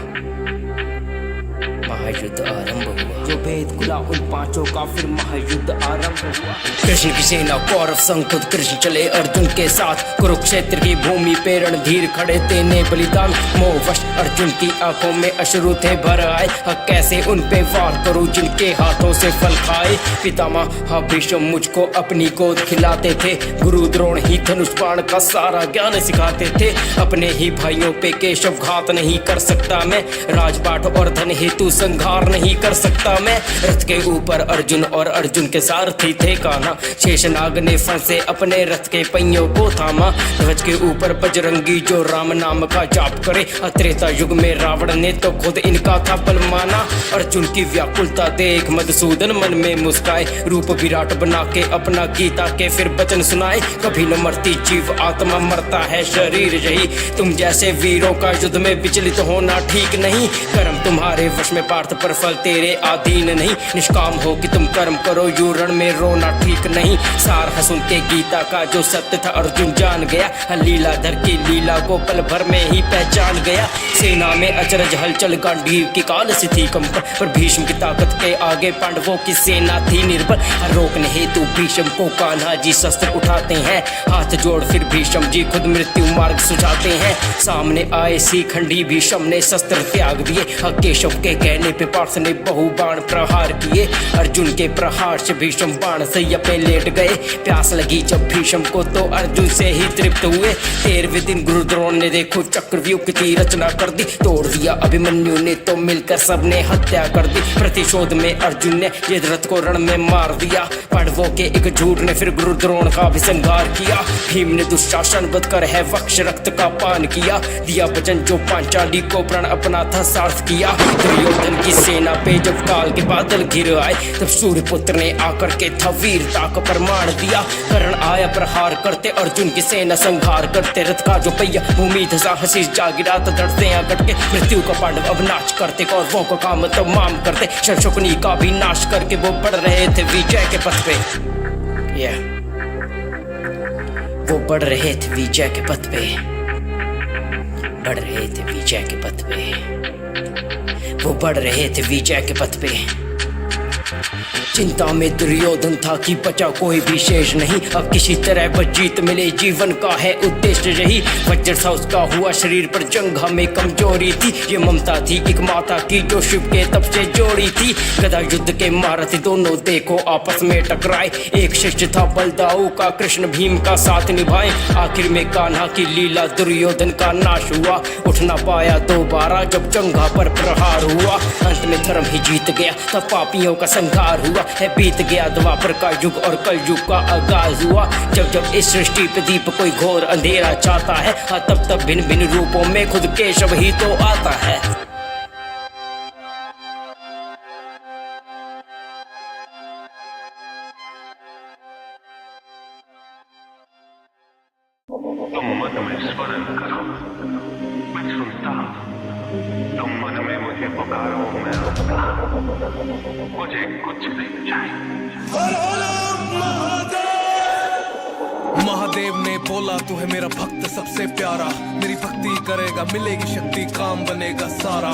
[SPEAKER 11] महायुद्ध आरंभ हुआ। जो भेद खुला उन 5 का फिर महायुद्ध आरंभ हुआ। कृष्ण की सेना कौरव संग खुद कृष्ण चले अर्जुन के साथ। कुरुक्षेत्र की भूमि पे रणधीर खड़े तेने बलिदान। मोहवश अर्जुन की आंखों में अश्रु थे भर आए। कैसे उन पे वार करूं जिनके हाथों से फल खाए। पितामह हाँ भीष्म मुझको अपनी गोद खिलाते थे। गुरु द्रोण ही धनुष बाण का सारा ज्ञान सिखाते थे। अपने ही भाइयों पे केशव घात नहीं कर सकता मैं। राजपाट और धन हेतु संग संहार नहीं कर सकता मैं। रथ के ऊपर अर्जुन और अर्जुन के सारथी थे कान्हा, शेषनाग ने फंसे अपने रथ के पहियों को थामा। ध्वज के ऊपर बजरंगी जो राम नाम का जाप करे, त्रेता युग में रावण ने तो खुद इनका था बल माना। अर्जुन की व्याकुलता देख मधुसूदन मन में मुस्काए, रूप विराट बना के अपना गीता के फिर वचन सुनाए। कभी न मरती जीव आत्मा, मरता है शरीर यही। तुम जैसे वीरों का युद्ध में विचलित होना ठीक नहीं। कर्म तुम्हारे वश में पार्थ, पर फल तेरे अधीन नहीं। निष्काम हो कि तुम कर्म करो, यूं रण में रोना ठीक नहीं। सार है सुन के गीता का जो सत्य था अर्जुन जान गया, लीलाधर की लीला को पल भर में ही पहचान गया। सेना में अचरज हलचल, गांडीव की काल सी थी कंपन, पर भीष्म की ताकत के आगे पांडवों की सेना थी निर्बल। रोकने हेतु भीष्म को कान्हा जी शस्त्र उठाते हैं, हाथ जोड़ फिर भीष्म जी खुद मृत्यु मार्ग सुझाते हैं। सामने आए शिखंडी भीष्म ने शस्त्र त्याग दिए, केशव के कहने पे पार्थ ने बहु बाण प्रहार किए। अर्जुन के प्रहार से भीष्म बाण सैया पे लेट गए। प्यास लगी जब भीष्म को तो अर्जुन से ही तृप्त हुए। 13वें दिन गुरु द्रोण ने देखो चक्रव्यूह की रचना कर दी, तोड़ दिया अभिमन्यु ने तो मिलकर सबने हत्या कर दी। प्रतिशोध में अर्जुन ने ये रथ को रण में मार दिया, पांडवों के एक झूठ ने फिर गुरु द्रोण का भी संहार किया। भीम ने दुशासन बध कर है वक्ष रक्त का पान किया, दिया वचन जो पांचाली को प्रण अपना था सार्थ किया। दुर्योधन की सेना पे जब काल के बादल घिर आए, तब सूर्यपुत्र ने आकर के था वीरता का प्रमाण दिया। कर्ण आया प्रहार करते, अर्जुन की सेना संहार करते। रथ का जो पहिया भूमि धसा हंसी जा गिरा, तो डरते कट के मृत्यु का पांडव अब नाच करते। कौरवों का काम तमाम करते, शकुनी का भी नाश करके वो बढ़ रहे थे विजय के पथ पे। वो बढ़ रहे थे विजय के पथ पे, बढ़ रहे थे विजय के पथ पे, वो बढ़ रहे थे विजय के पथ पे। चिंता में दुर्योधन था कि बचा कोई भी शेष नहीं, अब किसी तरह बस जीत मिले जीवन का है उद्देश्य यही। वज्र सा उसका हुआ शरीर पर जंघा में कमजोरी थी, ये ममता थी एक माता की जो शिव के तब से जोड़ी थी। गदा युद्ध के महारथी दोनों देखो आपस में टकराए, एक शिष्य था बलदाऊ का कृष्ण भीम का साथ निभाए। आखिर में कान्हा की लीला दुर्योधन का नाश हुआ, उठ ना पाया दोबारा जब जंघा पर प्रहार हुआ। अंत में धर्म ही जीत गया, तब पापियों का संहार हुआ है। बीत गया द्वापर का युग और कल युग का आगाज हुआ। जब जब इस सृष्टि पे दीप कोई घोर अंधेरा चाहता है, तब तब भिन्न भिन्न रूपों में खुद केशव ही तो आता है।
[SPEAKER 9] तुम मन में स्मरण करो, मैं सुनता हूँ। तुम मन में मुझे पुकारो, मैं रुकता हूँ। मुझे कुछ नहीं चाहिए।
[SPEAKER 6] महादेव ने बोला तू है मेरा भक्त सबसे प्यारा, मेरी भक्ति करेगा मिलेगी शक्ति, काम बनेगा सारा।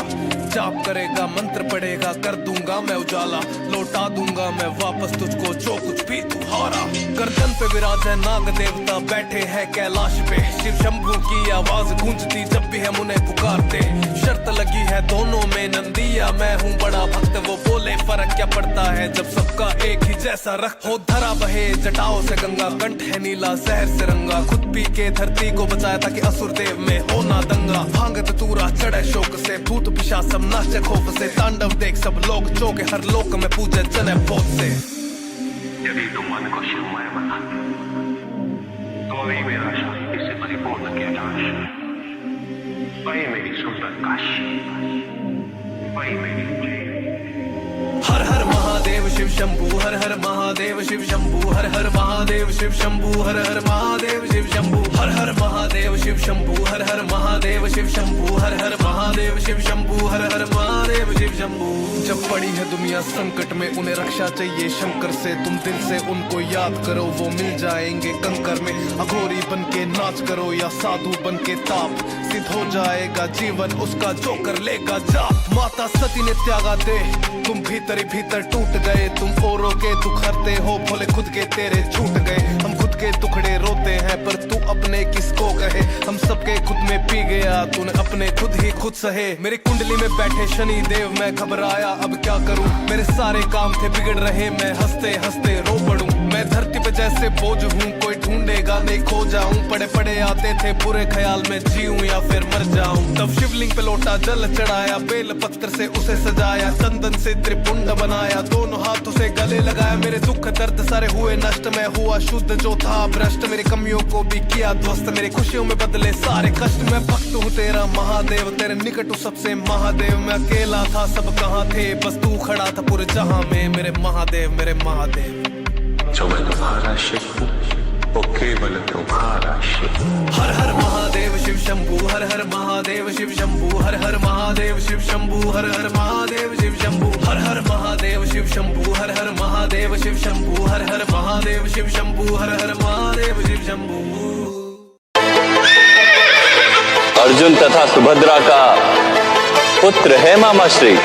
[SPEAKER 6] जाप करेगा मंत्र पढ़ेगा, कर दूंगा मैं उजाला, लौटा दूंगा मैं वापस तुझको जो कुछ भी तू हारा। गर्दन पे विराज है नाग देवता, बैठे हैं कैलाश पे। शिव शंभू की आवाज गूंजती जब भी हम उन्हें पुकारते। शर्त लगी है दोनों में नंदिया, मैं हूँ बड़ा भक्त वो बोले फर्क क्या पड़ता है जब सबका एक ही जैसा रख हो। धरा बहे जटाओं से गंगा, कंठ है नीला जहर से रंगा, खुद पी के धरती को बचाया ताकि असुर देव में हो ना दंगा। भांगत तूरा चढ़े शोक से, भूत पिशाच सब नाचे खौफ से, तांडव देख सब लोग चौके हर लोक में पूजे जने बहुत से।
[SPEAKER 9] यदि तुम मन को शिवमय बनाते तो अभी मेरा शांति से परिपूर्ण किया जा। वही मेरी सुंदर काशी, वही मेरी जेल।
[SPEAKER 6] हर हर महादेव शिव शंभू, हर हर महादेव शिव शंभू, हर हर महादेव शिव शंभू, हर हर महादेव शिव शंभू, हर हर महादेव शिव शंभू, हर हर महादेव शिव शंभू, हर हर महादेव शिव शंभू, हर हर महादेव शिव शंभू। जब पड़ी है दुनिया संकट में, उन्हें रक्षा चाहिए शंकर से। तुम दिल से उनको याद करो, वो मिल जाएंगे कंकर में। अघोरी बन के नाच करो या साधु बन के ताप, सिद्ध हो जाएगा जीवन उसका जो कर लेगा जाप। माता सती ने त्यागा दे, तुम भीतर ही भीतर टूट गए। तुम औरों के दुख हरते हो, भोले खुद के तेरे छूट गए। हम खुद के टुकड़े रोते हैं पर तू अपने किसको कहे। हम सबके खुद में पी गया, तूने अपने खुद ही खुद सहे। मेरी कुंडली में बैठे शनि देव, मैं घबराया अब क्या करूं। मेरे सारे काम थे बिगड़ रहे, मैं हंसते हंसते रो पड़ूं। मैं
[SPEAKER 10] मैं धरती पे जैसे बोझ हूँ, कोई ढूंढेगा नहीं खो जाऊं। पड़े पड़े आते थे बुरे ख्याल में जीऊं या फिर मर जाऊं। तब शिवलिंग पे लोटा जल चढ़ाया, बेल पत्र से उसे सजाया, चंदन से त्रिपुंड बनाया, दोनों हाथों से गले लगाया। मेरे दुख दर्द सारे हुए नष्ट, मैं हुआ शुद्ध जो था भ्रष्ट। मेरी कमियों को भी किया ध्वस्त, मेरी खुशियों में बदले सारे कष्ट। मैं भक्त हूँ तेरा महादेव, तेरे निकट हूँ सबसे महादेव। मैं अकेला था सब कहाँ थे, बस तू खड़ा था पूरे जहां में। मेरे महादेव मेरे महादेव,
[SPEAKER 9] जो मैं तुम्हारा शिव हूँ वो केवल तुम्हारा शिव।
[SPEAKER 10] हर हर महादेव शिव शंभू, हर हर महादेव शिव शंभू, हर हर महादेव शिव शंभू, हर हर महादेव शिव शंभू, हर हर महादेव शिव शंभू, हर हर महादेव शिव शंभू, हर हर महादेव शिव शंभू, हर हर महादेव शिव शंभू।
[SPEAKER 12] अर्जुन तथा सुभद्रा का पुत्र है मामा श्री।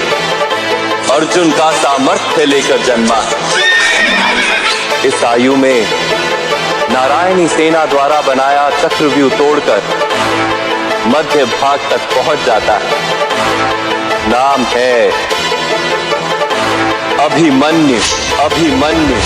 [SPEAKER 12] अर्जुन का सामर्थ्य लेकर जन्मा, इस आयु में नारायणी सेना द्वारा बनाया चक्रव्यूह तोड़कर मध्य भाग तक पहुंच जाता है। नाम है अभिमन्यु। अभिमन्यु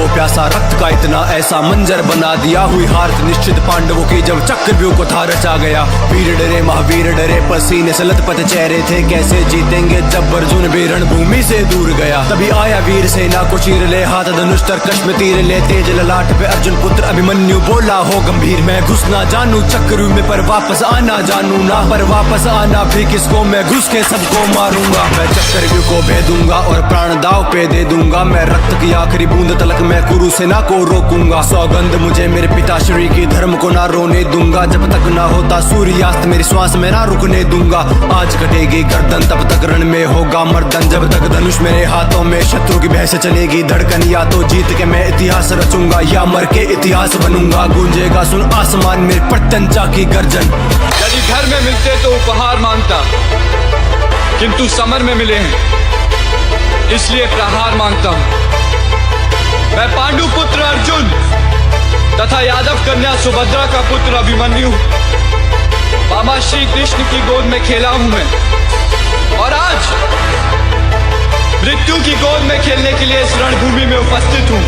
[SPEAKER 6] प्यासा रक्त का इतना ऐसा मंजर बना दिया, हुई हार निश्चित पांडवों की जब चक्रव्यूह को था रचा गया। वीर डरे महावीर डरे, पसीने से लथपथ चेहरे थे, कैसे जीतेंगे जब अर्जुन भी रणभूमि से दूर गया। तभी आया वीर सेना को चीर ले, हाथ धनुष तरकश में तीर ले, तेज ललाट पे अर्जुन पुत्र अभिमन्यु बोला हो गंभीर। मैं घुस ना जानू चक्रव्यूह में, पर वापस आना जानू ना, पर वापस आना भी किसको, मैं घुस के सबको मारूंगा। मैं चक्रव्यूह को भेदूंगा और प्राण दाव पे दे दूंगा। मैं रक्त की आखिरी बूंद तलक मैं कुरु सेना को रोकूंगा। सौगंध मुझे मेरे पिताश्री की, धर्म को ना रोने दूंगा। जब तक ना होता सूर्यास्त मेरी श्वास में ना रुकने दूंगा। आज कटेगी गर्दन तब तक रण में होगा मर्दन, जब तक धनुष मेरे हाथों में शत्रु की बहस चलेगी धड़कन। या तो जीत के मैं इतिहास रचूंगा या मर के इतिहास बनूंगा। गूंजेगा सुन आसमान मेरे प्रत्यंचा की गर्जन।
[SPEAKER 1] यदि घर में मिलते तो उपहार मांगता, किंतु समर में मिले हैं इसलिए प्रहार मांगता हूँ। मैं पांडु पुत्र अर्जुन तथा यादव कन्या सुभद्रा का पुत्र अभिमन्यु मामा श्री कृष्ण की गोद में खेला हूं मैं, और आज मृत्यु की गोद में खेलने के लिए इस रणभूमि में उपस्थित हूं।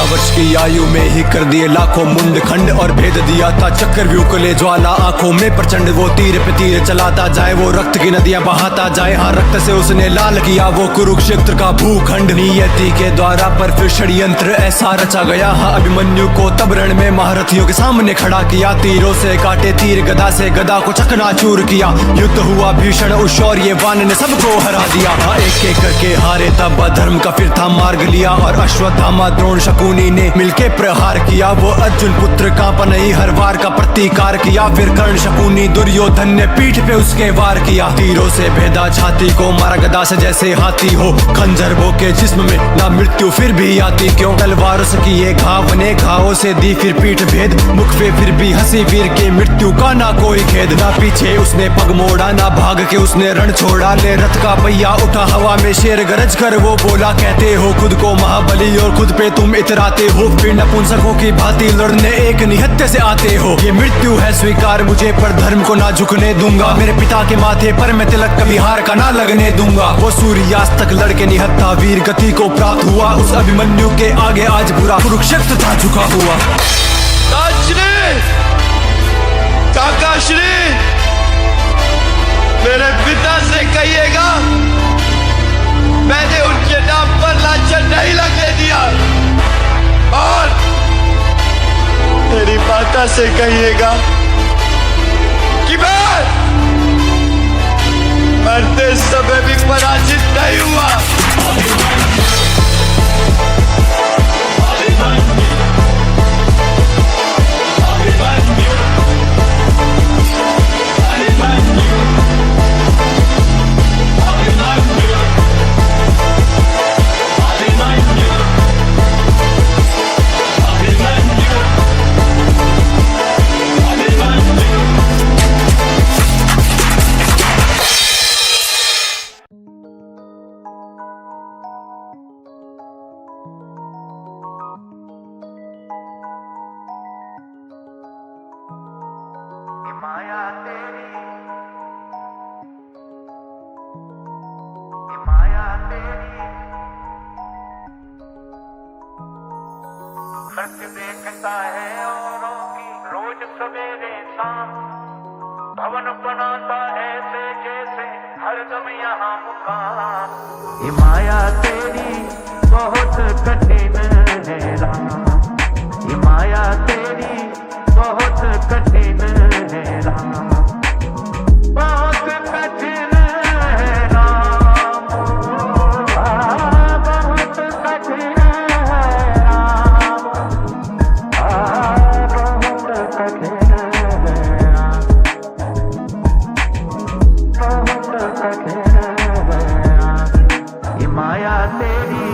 [SPEAKER 6] वर्ष की आयु में ही कर दिए लाखों मुंड खंड, और भेद दिया था चक्रव्यूह को ले ज्वाला। आंखों में प्रचंड वो तीर पे तीर चलाता जाए, वो रक्त की नदियां बहाता जाए। हाँ रक्त से उसने लाल किया वो कुरुक्षेत्र का भूखंड। नियति के द्वारा पर फिर षड्यंत्र ऐसा रचा गया। हाँ अभिमन्यु को तब रण में महारथियों के सामने खड़ा किया। तीरों से काटे तीर, गदा से गदा को चकनाचूर किया। युद्ध हुआ भीषण उस शौर्यवान ने सबको हरा दिया। हाँ एक एक करके हारे तब अधर्म का फिर था मार्ग लिया, और अश्वत्थामा द्रोण शकुनी ने मिलके प्रहार किया। वो अर्जुन पुत्र कांपा नहीं हर वार का प्रतिकार किया। फिर कर्ण शकुनी दुर्योधन ने पीठ पे उसके वार किया। तीरों से भेदा छाती को, मारा गदा से जैसे हाथी हो। खंजर वो के जिस्म में ना मृत्यु फिर भी आती क्यों। तलवार से किए घाव ने घावों से दी फिर पीठ भेद। मुख पे फिर भी हंसी वीर के, मृत्यु का ना कोई खेद। ना पीछे उसने पग मोड़ा, ना भाग के उसने रण छोड़ा। ले रथ का पहिया उठा हवा में, शेर गरज कर वो बोला। कहते हो खुद को महाबली और खुद पे तुम इतराते हो, फिर नपुंसकों की भांति लड़ने एक निहत्थे से आते हो। ये मृत्यु है स्वीकार मुझे, पर धर्म को ना झुकने दूंगा। मेरे पिता के माथे पर मैं तिलक कभी हार का ना लगने दूंगा। वो सूर्यास्त तक लड़के निहत्था वीर गति को प्राप्त हुआ। उस अभिमन्यु के आगे आज पूरा कुरुक्षेत्र था झुका हुआ।
[SPEAKER 10] काकाश्री मेरे पिता से कहिएगा मैंने उनके नाम पर लांछन नहीं लगने दिया, और मेरी माता
[SPEAKER 12] माता से कहिएगा कि मैं मरते समय भी पराजित नहीं हुआ।
[SPEAKER 13] माया तेरी, माया तेरी, खर्च देखता है औरों की रोज सवेरे शाम, भवन बनाता ऐसे जैसे हरदम यहाँ मुकाम। ये माया तेरी बहुत कठिन है राम, ये माया तेरी बहुत कठिन है राम, बहुत कठिन है राम, बहुत कठिन है राम, बहुत कठिन है राम, बहुत कठिन है राम। ये माया तेरी,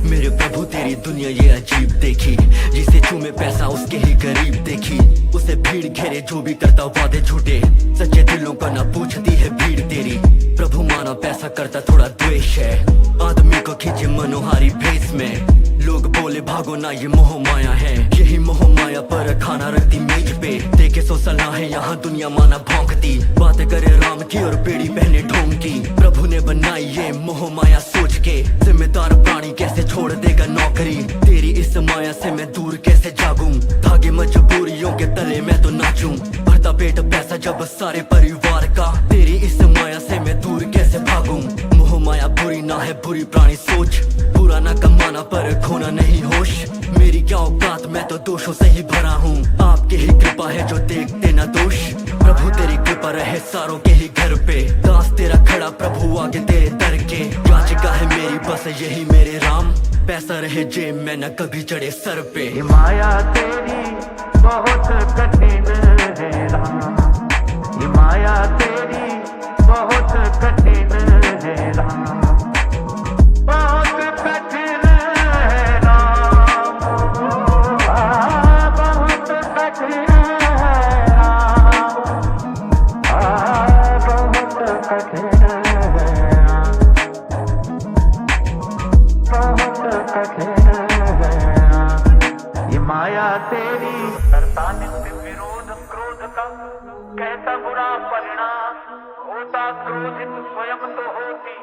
[SPEAKER 7] मेरे प्रभु तेरी दुनिया ये अजीब देखी, जिसे चूमे पैसा उसके ही गरीब देखी, उसे भीड़ घेरे जो भी करता वादे झूठे, सच्चे दिलों का ना पूछती है भीड़ तेरी। प्रभु माना पैसा करता थोड़ा द्वेष है, आदमी को खींचे मनोहारी भेष में, लोग बोले भागो ना ये मोह माया है, यही मोह माया पर खाना रखती मेज पे, देखे सो सलाह है यहाँ दुनिया माना भौंकती, बातें करे राम की और बेड़ी पहने ढोंग की। प्रभु ने बनाई ये मोह माया सोच के, जिम्मेदार प्राणी कैसे छोड़ देगा नौकरी, तेरी इस माया से मैं दूर कैसे जागूं, धागे मजबूरियों के तले मैं तो नाचूं, भरता पेट पैसा जब सारे परिवार का, तेरी इस माया से मैं दूर कैसे भागूं। मोह माया बुरी ना है बुरी प्राणी सोच, बुरा ना कमाना पर खोना नहीं होश, मेरी क्या औकात मैं तो दोषों से ही भरा हूँ, आपकी ही कृपा है जो देखते ना दोष। प्रभु तेरी कृपा रहे सारों के ही घर पे, दास तेरा खड़ा प्रभु आगे तेरे दर के, याचिका है मेरी बस यही मेरे राम, पैसा रहे जेब में न कभी चढ़े सर पे।
[SPEAKER 13] ये माया तेरी बहुत कठिन है राम, ये माया तेरी बहुत कठिन है राम, बहुत कठिन है राम, बहुत कठिन है राम, बहुत कठिन है राम, बहुत कठिन है राम। ये माया तेरी करता नित्य विरोध क्रोध का, कहता बुरा परिणाम, होता क्रोधित स्वयं तो होती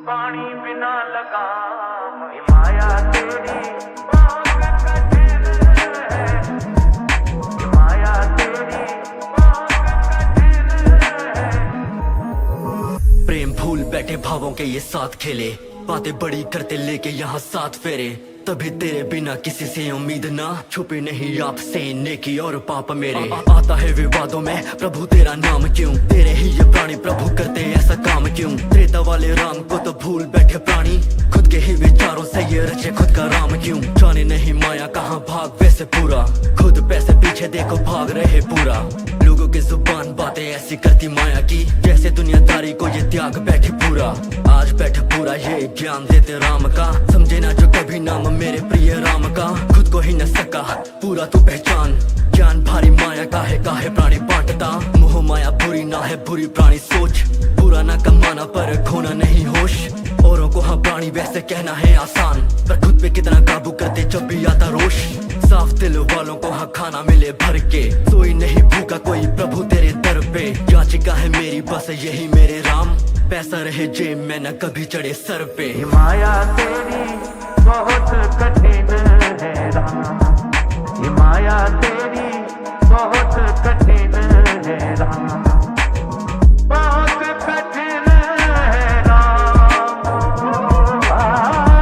[SPEAKER 13] पानी बिना लगाम। ये माया तेरी बहुत कठिन है, ये माया तेरी बहुत कठिन है।
[SPEAKER 7] प्रेम भूल बैठे भावों के ये साथ खेले, बातें बड़ी करते लेके यहाँ साथ फेरे, तभी तेरे बिना किसी से उम्मीद ना, छुपे नहीं आपसे नेकी और पाप मेरे, आता है विवादों में प्रभु तेरा नाम क्यों, तेरे ही ये प्राणी प्रभु करते ऐसा काम क्यों, त्रेता वाले राम को तो भूल बैठे प्राणी, खुद के ही विचारों से ये रचे खुद का राम क्यों, जाने नहीं माया कहाँ भाग वैसे पूरा, खुद पैसे पीछे देखो भाग रहे पूरा, लोगों की जुबान बातें ऐसी करती माया की, जैसे दुनियादारी को ये त्याग बैठे पूरा, आज बैठे पूरा ये ज्ञान देते राम का, समझे ना जो कभी नाम मेरे प्रिय राम का, खुद को ही न सका पूरा तू पहचान, ज्ञान भारी माया का है प्राणी बांटता, मोह माया बुरी ना है बुरी प्राणी सोच, बुरा ना कमाना पर खोना नहीं होश, औरों को हाँ प्राणी वैसे कहना है आसान, पर खुद पे कितना काबू करते जब भी आता रोश, साफ दिल वालों को हाँ खाना मिले भर के, सोई नहीं भूखा कोई प्रभु तेरे दर पे, याचिका है मेरी बस यही मेरे राम, पैसा रहे जेब में न कभी चढ़े सर पे।
[SPEAKER 13] ये माया तेरी बहुत कठिन है राम, ये माया तेरी बहुत कठिन है राम, बहुत कठिन है राम,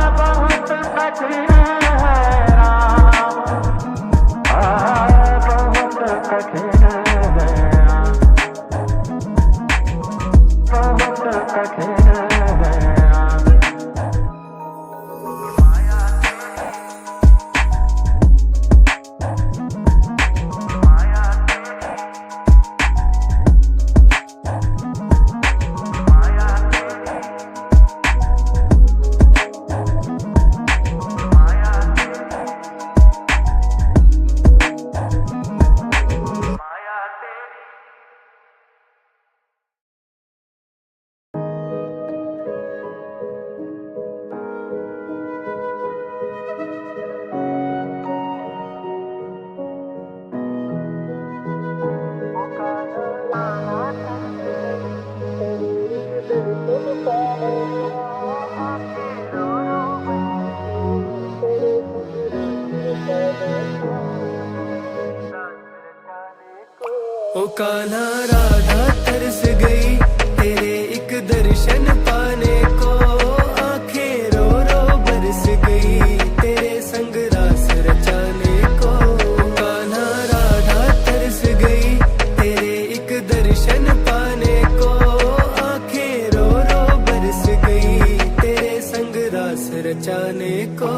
[SPEAKER 13] बहुत कठिन है राम, बहुत
[SPEAKER 8] कान्हा राधा तरस गई तेरे एक दर्शन पाने को, आंखें रो रो बरस गई तेरे संग रास रचाने को। कान्हा राधा तरस गई तेरे एक दर्शन पाने को, आंखें रो रो बरस गई तेरे संग रास रचाने को।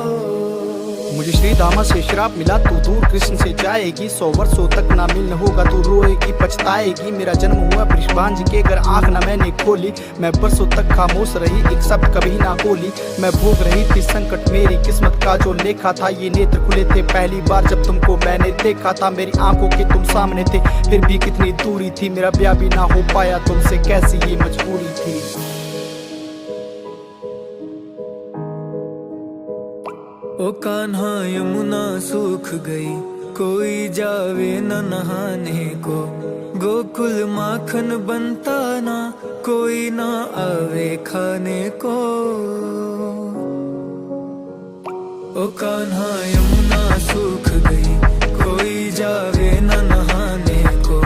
[SPEAKER 3] मुझे श्री दामा से श्राप मिला, तू दूर कृष्ण से जाएगी, 100 वर्षों तक ना मिलन होगा, तू रोएगी पछताएगी। मेरा जन्म हुआ वृषभांज के घर, आंख न मैंने खोली, मैं बरसों तक खामोश रही, एक शब्द कभी ना बोली। मैं भोग रही थी संकट, मेरी किस्मत का जो लेखा था, ये नेत्र खुले थे पहली बार जब तुमको मैंने देखा था। मेरी आंखों के तुम सामने थे, फिर भी कितनी दूरी थी, मेरा ब्याह भी ना हो पाया तुमसे, कैसी ये मजबूरी थी।
[SPEAKER 8] ओ कान्हा यमुना सूख गई, कोई जावे न नहाने को, गोकुल माखन बनता ना, कोई ना आवे खाने को। ओ कान्हा यमुना सूख गई, कोई जावे न नहाने को,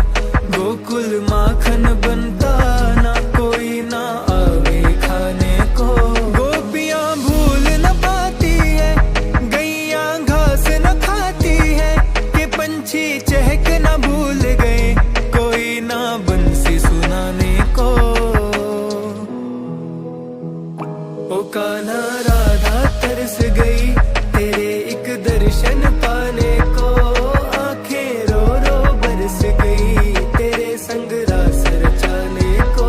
[SPEAKER 8] गोकुल माखन बनता ना, कोई ना आवे खाने को। गोपियां भूल न पाती है, गैया घास न खाती है, कि पंछी चहक न भूल गए, कोई ना बंसी सुनाने को। ओ कान्हा राधा तरस गई तेरे एक दर्शन पाने को, आंखें रो रो बरस गई तेरे संग रास रचाने को।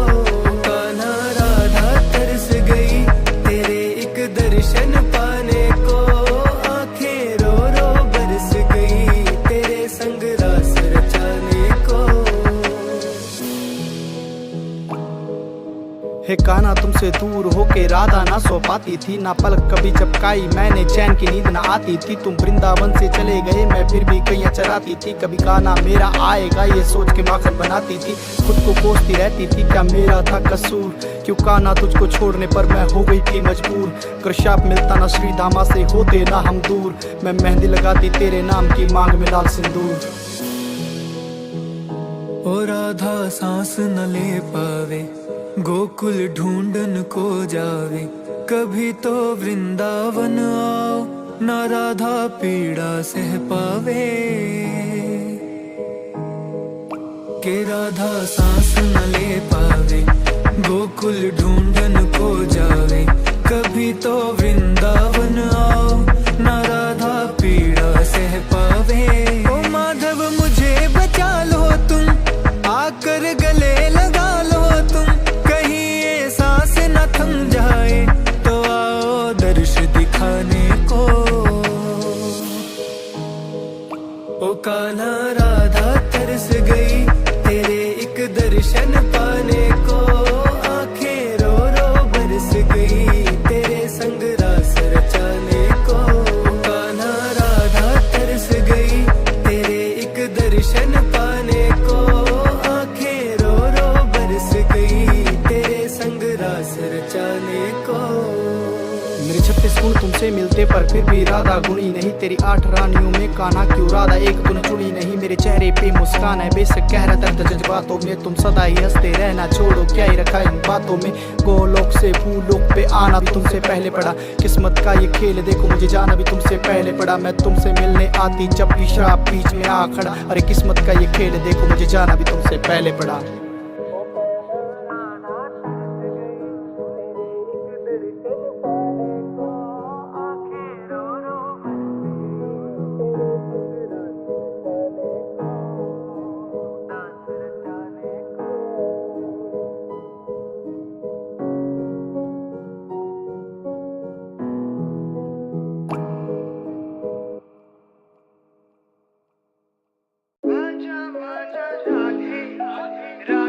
[SPEAKER 8] कान्हा राधा तरस गई तेरे एक दर्शन पाने को, आंखें रो रो बरस गई तेरे संग रास रचाने को।
[SPEAKER 3] हे कान्हा तुमसे दूर होके राधा ना सो पाती थी, ना पलक कभी चपकाई मैंने चैन की नींद ना आती थी। तुम वृंदावन से चले गए, मैं फिर भी कैया चराती थी, कभी कान्हा मेरा आएगा ये सोच के माखन बनाती थी। खुद को कोसती रहती थी क्या मेरा था कसूर, क्यों कान्हा तुझको छोड़ने पर मैं हो गई थी मजबूर। कर शाप मिलता ना श्री धामा से होते ना हम दूर, मैं मेहंदी लगाती तेरे नाम की मांग में लाल सिंदूर।
[SPEAKER 8] ओ राधा सांस न ले पावे, गोकुल ढूंढन को जावे, कभी तो वृंदावन आओ, ना राधा पीड़ा सह पावे। के राधा सांस न ले पावे, गोकुल ढूंढन को जावे, कभी तो वृंदावन आओ, ना राधा पीड़ा सह पावे। ओ माधव मुझे बचा लो तुम, आकर गले लगा लो तुम, कहीं ये सांस न थम जाए, तो आओ दर्श दिखाने को। ओ कान्हा राधा तरस गई तेरे एक दर्शन पाने को, आंखें रो रो बरस गई तेरे संग रास रचाने को। कान्हा राधा तरस गई तेरे एक दर्शन पाने को, आंखें रो रो बरस गई तेरे संग रास रचाने को।
[SPEAKER 3] मेरे 36 गुण तुमसे मिलते पर फिर भी राधा गुणी नहीं, तेरी 8 रानियों में कान्हा क्यों राधा एक गुण चुनी नहीं। मेरे चेहरे पे मुस्कान है बेशक कह रहा दर्द जज्बातों में, तुम सदा ही हंसते रहना छोड़ो क्या ही रखा इन बातों में। गोलोक से भूलोक पे आना भी तुमसे पहले पड़ा, किस्मत का ये खेल देखो मुझे जाना भी तुमसे पहले पड़ा। मैं तुमसे मिलने आती जब भी शराब बीच में आ खड़ा, अरे किस्मत का ये खेल देखो मुझे जाना भी तुमसे पहले पड़ा।
[SPEAKER 13] राधे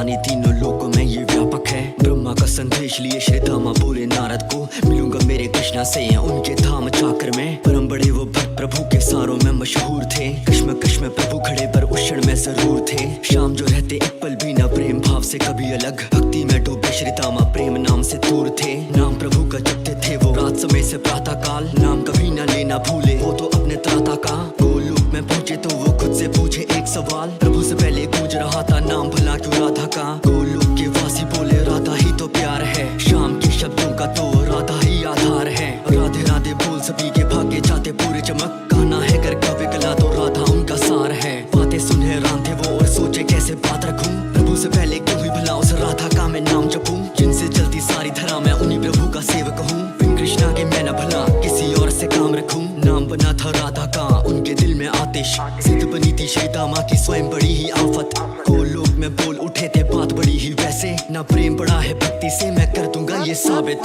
[SPEAKER 7] रानी तीनों लोकों में ये व्यापक है। ब्रह्मा का संदेश लिए श्री धामा बोले नारद को, मिलूंगा मेरे कृष्णा से उनके धाम चाकर में। परम बड़े वो भक्त प्रभु के सारों में मशहूर थे, कश्म प्रभु खड़े पर उस क्षण में जरूर थे। शाम जो रहते एक पल भी न प्रेम भाव से कभी अलग, भक्ति में डूबे श्री धामा प्रेम नाम से दूर थे। नाम प्रभु का जपते थे वो रात समय से प्रातः काल, नाम कभी न लेना भूले वो तो अपने त्राता का। गोलोक में पहुंचे तो वो खुद से पूछे एक सवाल, प्रभु से पहले गूंज रहा था नाम भला क्यों राधा का। गोलोक के वासी बोले राधा ही तो प्यार है, शाम के शब्दों का तो राधा ही आधार है। राधे राधे बोल सभी के भागे जाते पूरे चमक, गाना है कर काव्य कला तो राधा उनका सार है। बातें सुन हैरान थे वो और सोचे कैसे बात रखूं, प्रभु से पहले क्यों ही भला उस राधा का मैं नाम जपूं। जिनसे चलती सारी धरा मैं उन्हीं प्रभु का सेवक हूँ, बिन कृष्णा के मैं न भला किसी और से काम रखूं। नाम बना था राधा का उनके दिल में आतिश, सिद्ध बनी थी श्री धामा की स्वयं बड़ी ही आफत। गोलोक में बोल उठे थे बात बड़ी ही वैसे, ना प्रेम बड़ा है भक्ति से मैं कर दूंगा ये साबित।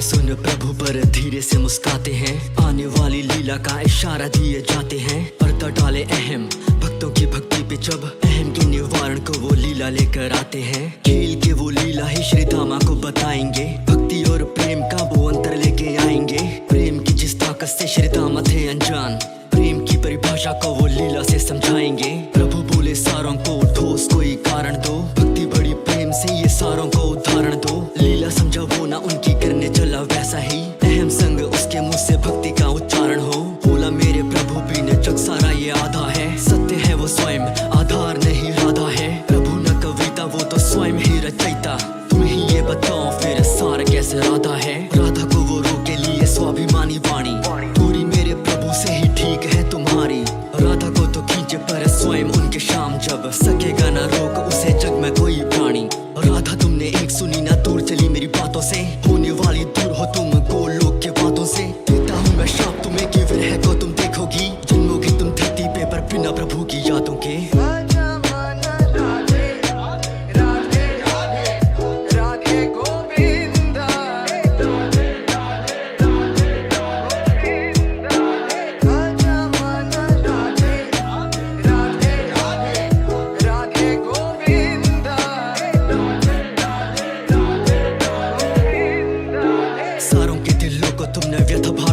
[SPEAKER 7] सुन प्रभु पर धीरे से मुस्काते हैं, आने वाली लीला का इशारा दिए जाते हैं। पर्दा डाले अहम भक्तों की भक्ति पे जब, अहम के निवारण को वो लीला लेकर आते हैं। खेल के वो लीला ही श्री धामा को बताएंगे, भक्ति और प्रेम का वो अंतर लेके आएंगे। प्रेम की जिस ताकत से श्री धामा थे अनजान, प्रेम की परिभाषा को वो लीला से समझाएंगे। प्रभु बोले सारों को ठोस कोई कारण दो, भक्ति बड़ी प्रेम से ये सारों को उदाहरण दो। लीला समझा वो ना उनकी करने चला वैसा ही, अहम संग उसके मुंह से भक्ति का उच्चारण हो। बोला मेरे प्रभु बिन जग सारा ये आधा है, सत्य है वो स्वयं आधार नहीं राधा है। प्रभु न कविता वो तो स्वयं ही रचयिता, तुम ही ये बताओ फिर सार कैसे राधा है। राधा को वो रोके लिए स्वाभिमानी वाणी, दूरी मेरे प्रभु से ही ठीक है तुम्हारी। राधा को तो खींचे पर स्वयं उनके शाम जब, सकेगा ना रोक उसे जग में कोई प्राणी। राधा तुमने एक सुनी ना दूर चली मेरी बातों से, होने वाली दूर हो तुम गोलोक के बातों से। देता हूँ मैं शाप तुम्हें कि विरह को तुम देखोगी, जन्मोगी तुम धरती पे पर बिना प्रभु की यादों के।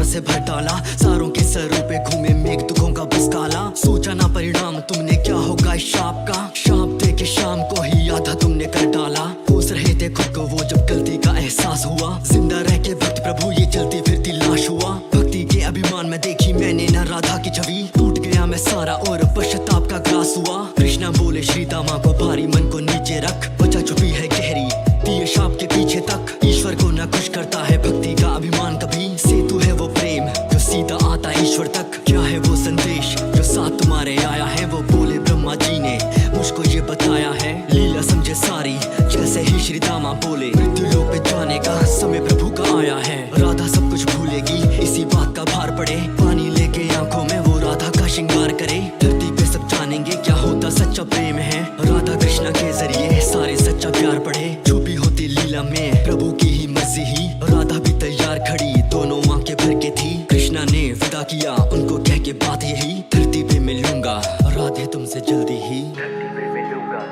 [SPEAKER 7] से भर डाला, सारों के सरों पे घूमे मेघ दुखों का बस काला। सोचा ना परिणाम तुमने क्या होगा इस शाप का, शाप दे के शाम को ही आधा तुमने कर डाला। कोस रहे थे खुद को वो जब गलती का एहसास हुआ, जिंदा रह के भक्त प्रभु ये चलती फिरती लाश हुआ। भक्ति के अभिमान में देखी मैंने ना राधा की छवि, टूट गया मैं सारा और पश्चाताप का ग्रास हुआ। कृष्णा बोले श्री धामा को भारी मन को नीचे रख, वजह छुपी है गहरी दिए शाप के पीछे तक। ईश्वर को ना खुश करता है भक्ति का अभिमान कभी, सेतु है वो प्रेम जो सीधा आता ईश्वर तक। क्या है वो संदेश जो साथ तुम्हारे आया है, वो बोले ब्रह्मा जी ने मुझको ये बताया है। लीला समझे सारी जैसे ही श्री धामा बोले, मृत्यु लोक पे जाने का समय प्रभु का आया है। राधा सब कुछ भूलेगी इसी बात का भार पड़े, पानी लेके आंखों में वो राधा का श्रृंगार करे। धरती पे सब जानेंगे क्या होता सच्चा प्रेम है, राधा कृष्णा के जरिए सारे सच्चा प्यार पढ़े। छुपी होती लीला में प्रभु की ही मर्जी ही, राधा भी तैयार खड़ी दोनों आंखें भर के थी। कृष्णा ने विदा किया उनको कह के बात यही, धरती पे मिलूंगा राधे तुमसे जल्दी ही।
[SPEAKER 9] धरती पे मिलूंगा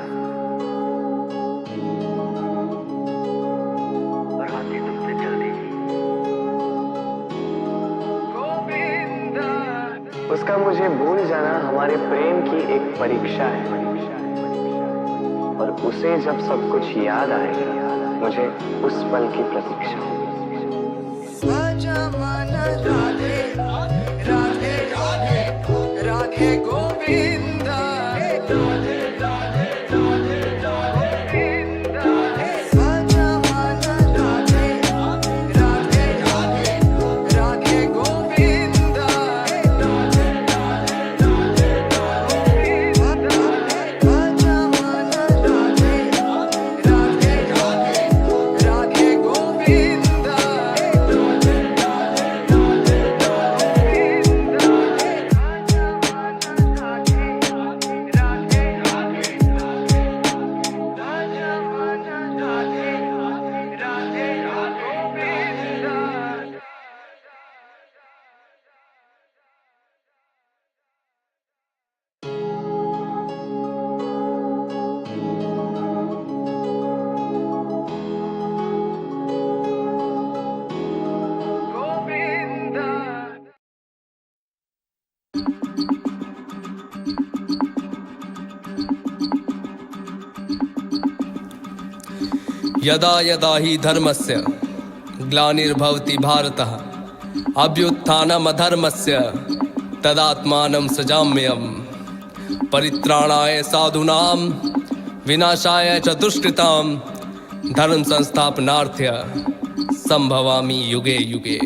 [SPEAKER 9] राधे तुमसे जल्दी ही।
[SPEAKER 14] उसका मुझे भूल जाना हमारे प्रेम की एक परीक्षा है, और उसे जब सब कुछ याद आएगा मुझे उस पल की प्रतीक्षा होगी।
[SPEAKER 8] राधे राधे राधे राधे गोविंदा, राधे राधे राधे राधे
[SPEAKER 10] यदा यदा हि धर्मस्य ग्लानिर्भवति भारतः अभ्युत्थानमधर्मस्य तदात्मानं सृजाम्यहम् परित्राणाय साधूनां विनाशाय च दुष्कृतां धर्म संस्थापनार्थ्य संभवामि युगे युगे।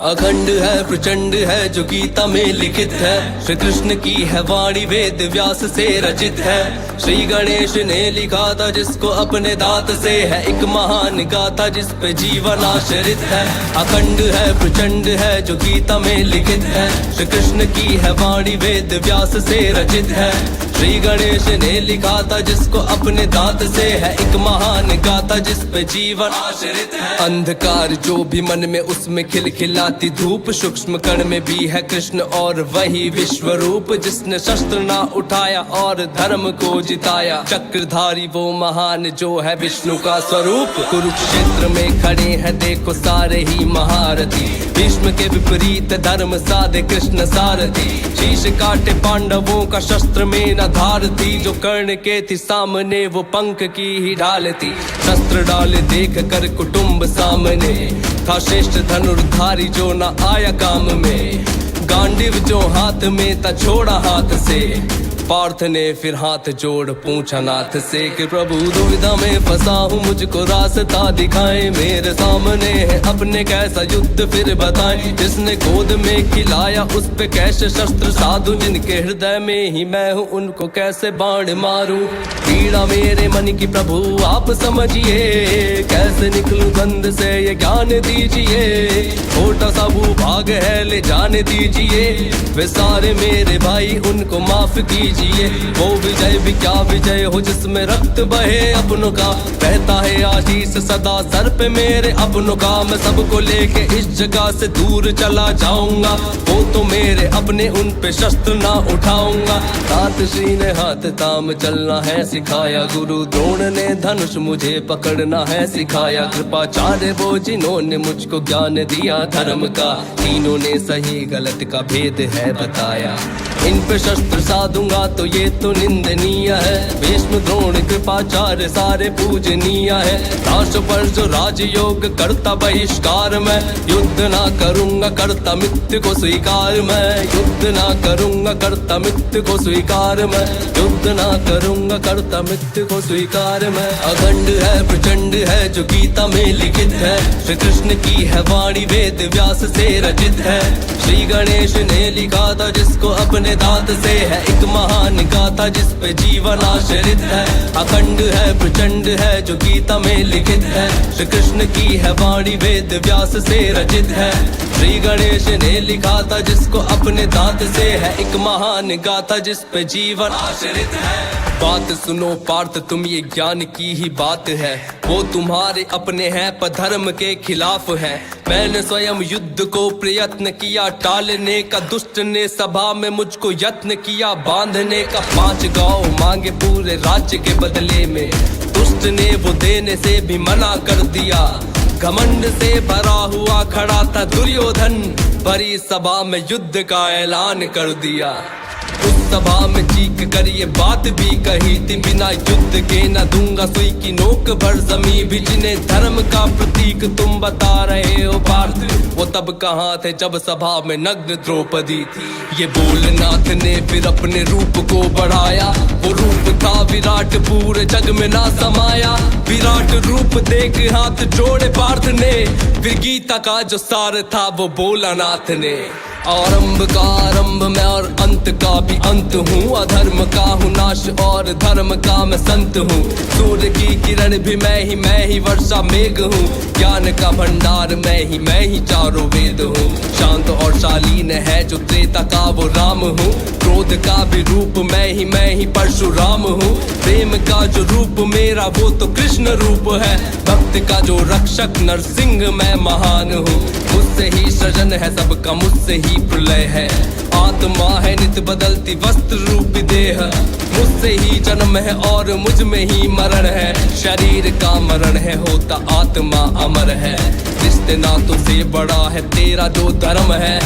[SPEAKER 10] अखंड है प्रचंड है जो गीता में लिखित है, श्री कृष्ण की है वाणी वेद व्यास से रचित है। श्री गणेश ने लिखा था जिसको अपने दांत से है एक महान गाथा जिस पे जीवन आश्रित है। अखंड है प्रचंड है जो गीता में लिखित है, श्री कृष्ण की है वाणी वेद व्यास से रचित है। श्री गणेश ने लिखा था जिसको अपने दांत से है एक महान गाथा जिस पे जीवन आश्रित है। अंधकार जो भी मन में उसमें खिलखिलाती धूप, सूक्ष्म कण में भी है कृष्ण और वही विश्व रूप जिसने शस्त्र ना उठाया और धर्म को जिताया। चक्रधारी वो महान जो है विष्णु का स्वरूप। कुरुक्षेत्र में खड़े हैं देखो सारे ही महारथी, भीष्म के विपरीत धर्म साधे कृष्ण सारथी। शीश काटे पांडवों का शस्त्र में न धार थी, जो कर्ण के थी सामने वो पंख की ही ढाल थी। शस्त्र डाले देख कर कुटुंब सामने था श्रेष्ठ धनुर्धारी जो न आया काम में। गांडीव जो हाथ में था छोड़ा हाथ से, पार्थ ने फिर हाथ जोड़ पूछा नाथ से कि प्रभु दुविधा में फंसा हूँ मुझको रास्ता दिखाए। मेरे सामने है अपने कैसा युद्ध फिर बताएं, जिसने गोद में खिलाया उस पे कैसे शस्त्र साधु, जिनके हृदय में ही मैं हूँ उनको कैसे बाण मारूं। पीड़ा मेरे मन की प्रभु आप समझिए, कैसे निकलूं गंध से ये ज्ञान दीजिए। छोटा सा भूभाग है ले जाने दीजिए, वे सारे मेरे भाई उनको माफ कीजिए। वो विजय भी क्या विजय हो जिसमें रक्त बहे अपनों का, रहता है आशीष सदा सर पे मेरे अपनों का। मैं सबको लेके इस जगह से दूर चला जाऊंगा, वो तो मेरे अपने उन पे शस्त्र ना उठाऊंगा। तात श्री ने हाथ ताम चलना है सिखाया, गुरु द्रोण ने धनुष मुझे पकड़ना है सिखाया। कृपाचार्य वो जिन्होंने मुझको ज्ञान दिया धर्म का, तीनों ने सही गलत का भेद है बताया। इन पे शस्त्र साधूंगा तो ये तो निंदनीय है, भीष्म द्रोण कृपाचार्य सारे पूजनीय है। दास पर जो राजयोग करता बहिष्कार मैं, युद्ध ना करूंगा करता मिथ्य को स्वीकार मैं। युद्ध ना करूंगा करता मिथ्य को स्वीकार मैं, युद्ध ना करूंगा करता मिथ्य को स्वीकार मैं। अखंड है प्रचंड है जो गीता में लिखित है, श्री कृष्ण की है वाणी वेद व्यास से रचित है। श्री गणेश ने लिखा था जिसको अपने दांत से है एक महान गाथा जिस पे जीवन आश्रित है। अखंड है प्रचंड है जो गीता में लिखित है, श्री कृष्ण की है वाणी वेद व्यास से रचित है। श्री गणेश ने लिखा था जिसको अपने दांत से है एक महान गाथा जिस पे जीवन आश्रित है। बात सुनो पार्थ तुम ये ज्ञान की ही बात है, वो तुम्हारे अपने हैं पर धर्म के खिलाफ है। मैंने स्वयं युद्ध को प्रयत्न किया टालने का, दुष्ट ने सभा में मुझको यत्न किया बांधने का। 5 गांव मांगे पूरे राज्य के बदले में, दुष्ट ने वो देने से भी मना कर दिया। घमंड से भरा हुआ खड़ा था दुर्योधन, बड़ी सभा में युद्ध का ऐलान कर दिया। उस सभा में चीख कर ये बात भी कही थी, बिना युद्ध के न दूंगा सुई की नोक भर जमी भी। जिन्हें धर्म का प्रतीक तुम बता रहे हो पार्थ, वो तब कहाँ थे जब सभा में नग्न द्रौपदी थी। ये बोलनाथ ने फिर अपने रूप को बढ़ाया, वो रूप था विराट पूरे जग में ना समाया। विराट रूप देख हाथ जोड़े पार्थ ने, फिर गीता का जो सार था वो बोला नाथ ने। आरंभ का आरंभ मैं और अंत का भी अंत हूँ, अधर्म का हूँ नाश और धर्म का मैं संत हूँ। सूर्य की किरण भी मैं ही वर्षा मेघ हूँ, ज्ञान का भंडार मैं ही चारों वेद हूँ। शांत और शालीन है जो त्रेता का वो राम हूँ, क्रोध का भी रूप मैं ही परशुराम हूँ। प्रेम का जो रूप मेरा वो तो कृष्ण रूप है, भक्त का जो रक्षक नरसिंह मैं महान हूँ। मुझसे ही सृजन है सबका, मुझसे ही प्रलय है। आत्मा है नित बदलती वस्त्र रूपी देह, मुझसे ही जन्म है और मुझ में ही मरण है। शरीर का मरण है होता आत्मा अमर है, रिश्ते नातों से बड़ा है तेरा जो धर्म है।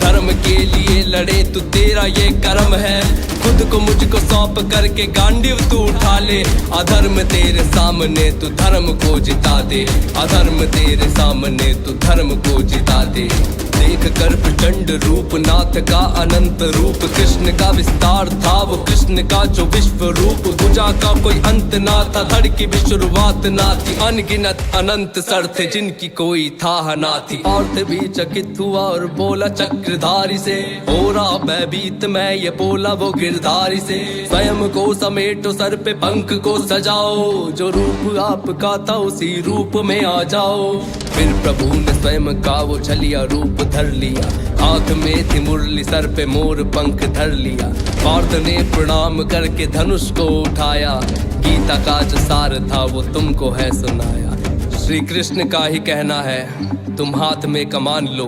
[SPEAKER 6] धर्म के लिए लड़े तू तेरा ये कर्म है। खुद को मुझको सौंप करके गांडीव तू उठा ले। अधर्म तेरे सामने तू धर्म को जिता दे। अधर्म तेरे सामने तू धर्म को जिता दे। देख कर प्रचंड रूप नाथ का अनंत रूप। कृष्ण का विस्तार था वो कृष्ण का जो विश्व रूप। भुजा का कोई अंत ना था, धड़ की भी शुरुआत ना थी। अनगिनत अनंत सर थे जिनकी कोई था ना थी। औरत भी चकित हुआ और बोला चक्रधारी से, हो रहा भयभीत मैं ये बोला वो गिरधारी से। स्वयं को समेटो सर पे पंख को सजाओ, जो रूप आपका था उसी रूप में आ जाओ। फिर प्रभु ने स्वयं का वो छलिया रूप धर लिया। हाथ में थी मुरली, सर पे मोर पंख धर लिया। पार्थ ने प्रणाम करके धनुष को उठाया। गीता का जो सार था वो तुमको है सुनाया। श्री कृष्ण का ही कहना है, तुम हाथ में कमान लो।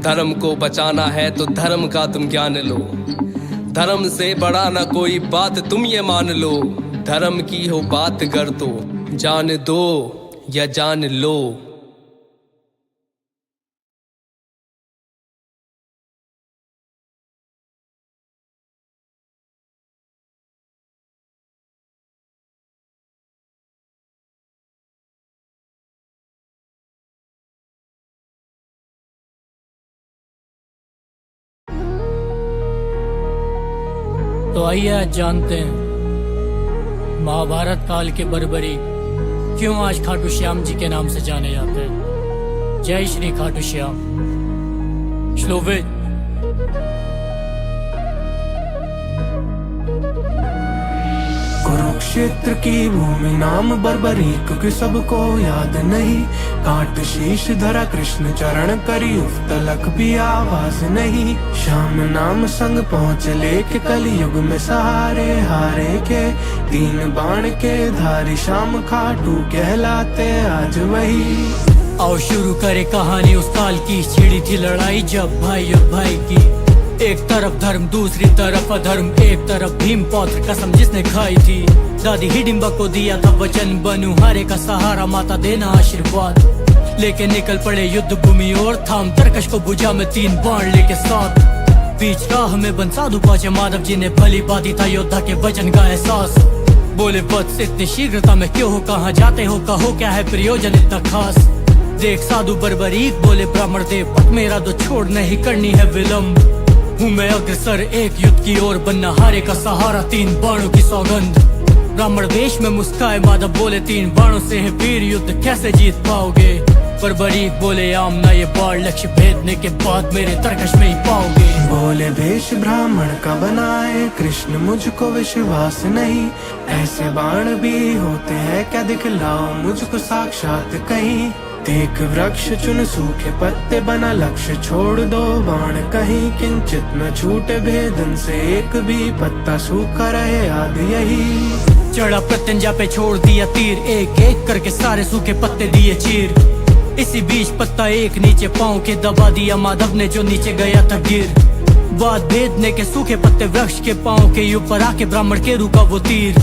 [SPEAKER 6] धर्म को बचाना है तो धर्म का तुम ज्ञान लो। धर्म से बड़ा ना कोई बात तुम ये मान लो। धर्म की हो बात कर तो जान दो या जान लो।
[SPEAKER 15] तो आइए आज जानते हैं महाभारत काल के बर्बरी क्यों आज खाटू श्याम जी के नाम से जाने जाते हैं। जय श्री खाटू श्याम। श्लोवे
[SPEAKER 8] कुरुक्षेत्र की भूमि नाम बर्बरी, क्योंकि सबको याद नहीं। काट शीश धरा कृष्ण चरण करी, उफ तलक भी आवाज नहीं। श्याम नाम संग पहुँच लेके कलयुग में सहारे हारे के। 3 बाण के धारी श्याम खाटू कहलाते आज वही।
[SPEAKER 15] आओ शुरू करे कहानी उस काल की। छिड़ी थी लड़ाई जब भाई और भाई की। एक तरफ धर्म दूसरी तरफ अधर्म। एक तरफ भीम पौत्र कसम जिसने खाई थी। दादी हिडिंबा को दिया था वचन, बनू हारे का सहारा माता देना आशीर्वाद। लेके निकल पड़े युद्ध भूमि और थाम तरकश को भुजा में 3 बाण लेके साथ। बीच राह में बन साधु पहुंचे माधव जी ने भली बाती था योद्धा के वचन का एहसास। बोले वत्स इतनी शीघ्रता में क्यों हो, कहाँ जाते हो, कहो क्या है प्रयोजन इतना खास। देख साधु बर्बरीक बोले ब्राह्मण देव, पथ मेरा तो छोड़ नहीं करनी है विलम्ब। हूँ मैं अग्रसर एक युद्ध की ओर, बनना हारे का सहारा 3 बाणों की सौगंध। ब्राह्मण वेश में मुस्काए माधव बोले, 3 बाणों से है वीर युद्ध कैसे जीत पाओगे। बर्बरीक बोले आमना ये बाण लक्ष्य भेदने के बाद मेरे तरकश में ही पाओगे।
[SPEAKER 8] बोले भेष ब्राह्मण का बनाए कृष्ण मुझको विश्वास नहीं। ऐसे बाण भी होते हैं क्या, दिखलाओ मुझको साक्षात कहीं। देख वृक्ष चुन सूखे पत्ते बना लक्ष्य, छोड़ दो बाण कहीं। किंचित न छूटे भेदन से एक भी पत्ता, सूखा रहे याद यही।
[SPEAKER 15] चढ़ा प्रत्यंजा पे छोड़ दिया तीर, एक एक करके सारे सूखे पत्ते दिए चीर। इसी बीच पत्ता एक नीचे पाँव के दबा दिया माधव ने, जो नीचे गया था गिर। बात भेदने के सूखे पत्ते वृक्ष के पाँव के ऊपर आके ब्राह्मण के रुका वो तीर।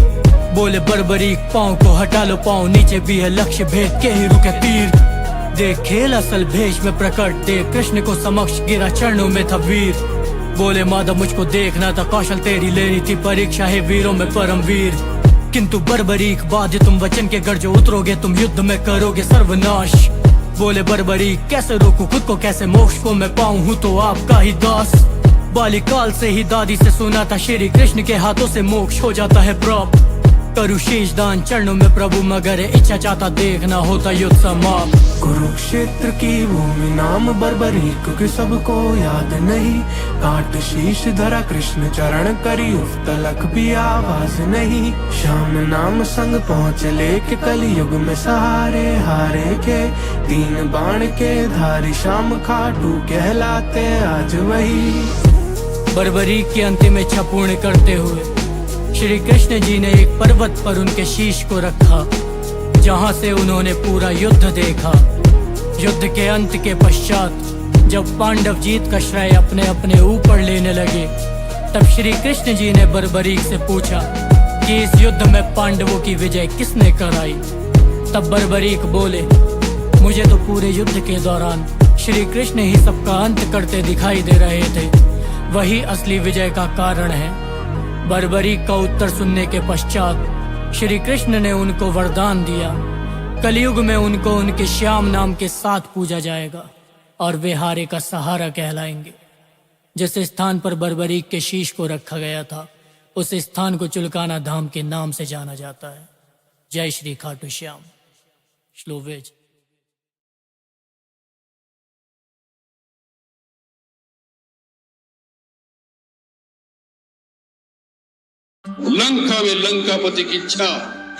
[SPEAKER 15] बोले बर्बरीक पाँव को हटा लो, पाँव नीचे भी है लक्ष्य भेद के ही रुके तीर। देख खेल असल भेष में प्रकट, देख कृष्ण को समक्ष गिरा चरणों में था वीर। बोले माधव मुझको देखना था कौशल, तेरी लेनी थी परीक्षा है वीरों में परम वीर। किंतु बर्बरीक बाध्य तुम वचन के गढ़, जो उतरोगे तुम युद्ध में करोगे सर्वनाश। बोले बर्बरीक कैसे रोकूं खुद को, कैसे मोक्ष को मैं पाऊं, हूँ तो आपका ही दास। बालिकाल से ही दादी से सुना था, श्री कृष्ण के हाथों से मोक्ष हो जाता है प्राप्त। करूँ शीश दान चरणों में प्रभु, मगर इच्छा चाहता देखना होता युद्ध समाप्त।
[SPEAKER 8] कुरुक्षेत्र की भूमि नाम बर्बरी, क्योंकि सबको याद नहीं। काट शीश धरा कृष्ण चरण करी, उफ तलक भी आवाज नहीं। श्याम नाम संग पहुँच लेके कलयुग में सहारे हारे के। 3 बाण के धारी श्याम खाटू कहलाते आज वही।
[SPEAKER 15] बर्बरी की अंतिम इच्छा पूर्ण करते हुए श्री कृष्ण जी ने एक पर्वत पर उनके शीश को रखा, जहां से उन्होंने पूरा युद्ध देखा। युद्ध के अंत के पश्चात जब पांडव जीत का श्रेय अपने अपने ऊपर लेने लगे, तब श्री कृष्ण जी ने बर्बरीक से पूछा कि इस युद्ध में पांडवों की विजय किसने कराई। तब बर्बरीक बोले, मुझे तो पूरे युद्ध के दौरान श्री कृष्ण ही सबका अंत करते दिखाई दे रहे थे। वही असली विजय का कारण है। बर्बरी का उत्तर सुनने के पश्चात श्री कृष्ण ने उनको वरदान दिया, कलयुग में उनको उनके श्याम नाम के साथ पूजा जाएगा और वे हारे का सहारा कहलाएंगे। जिस स्थान पर बर्बरी के शीश को रखा गया था, उस स्थान को चुलकाना धाम के नाम से जाना जाता है। जय श्री खाटू श्याम। श्लोवेज।
[SPEAKER 16] लंका में लंकापति की इच्छा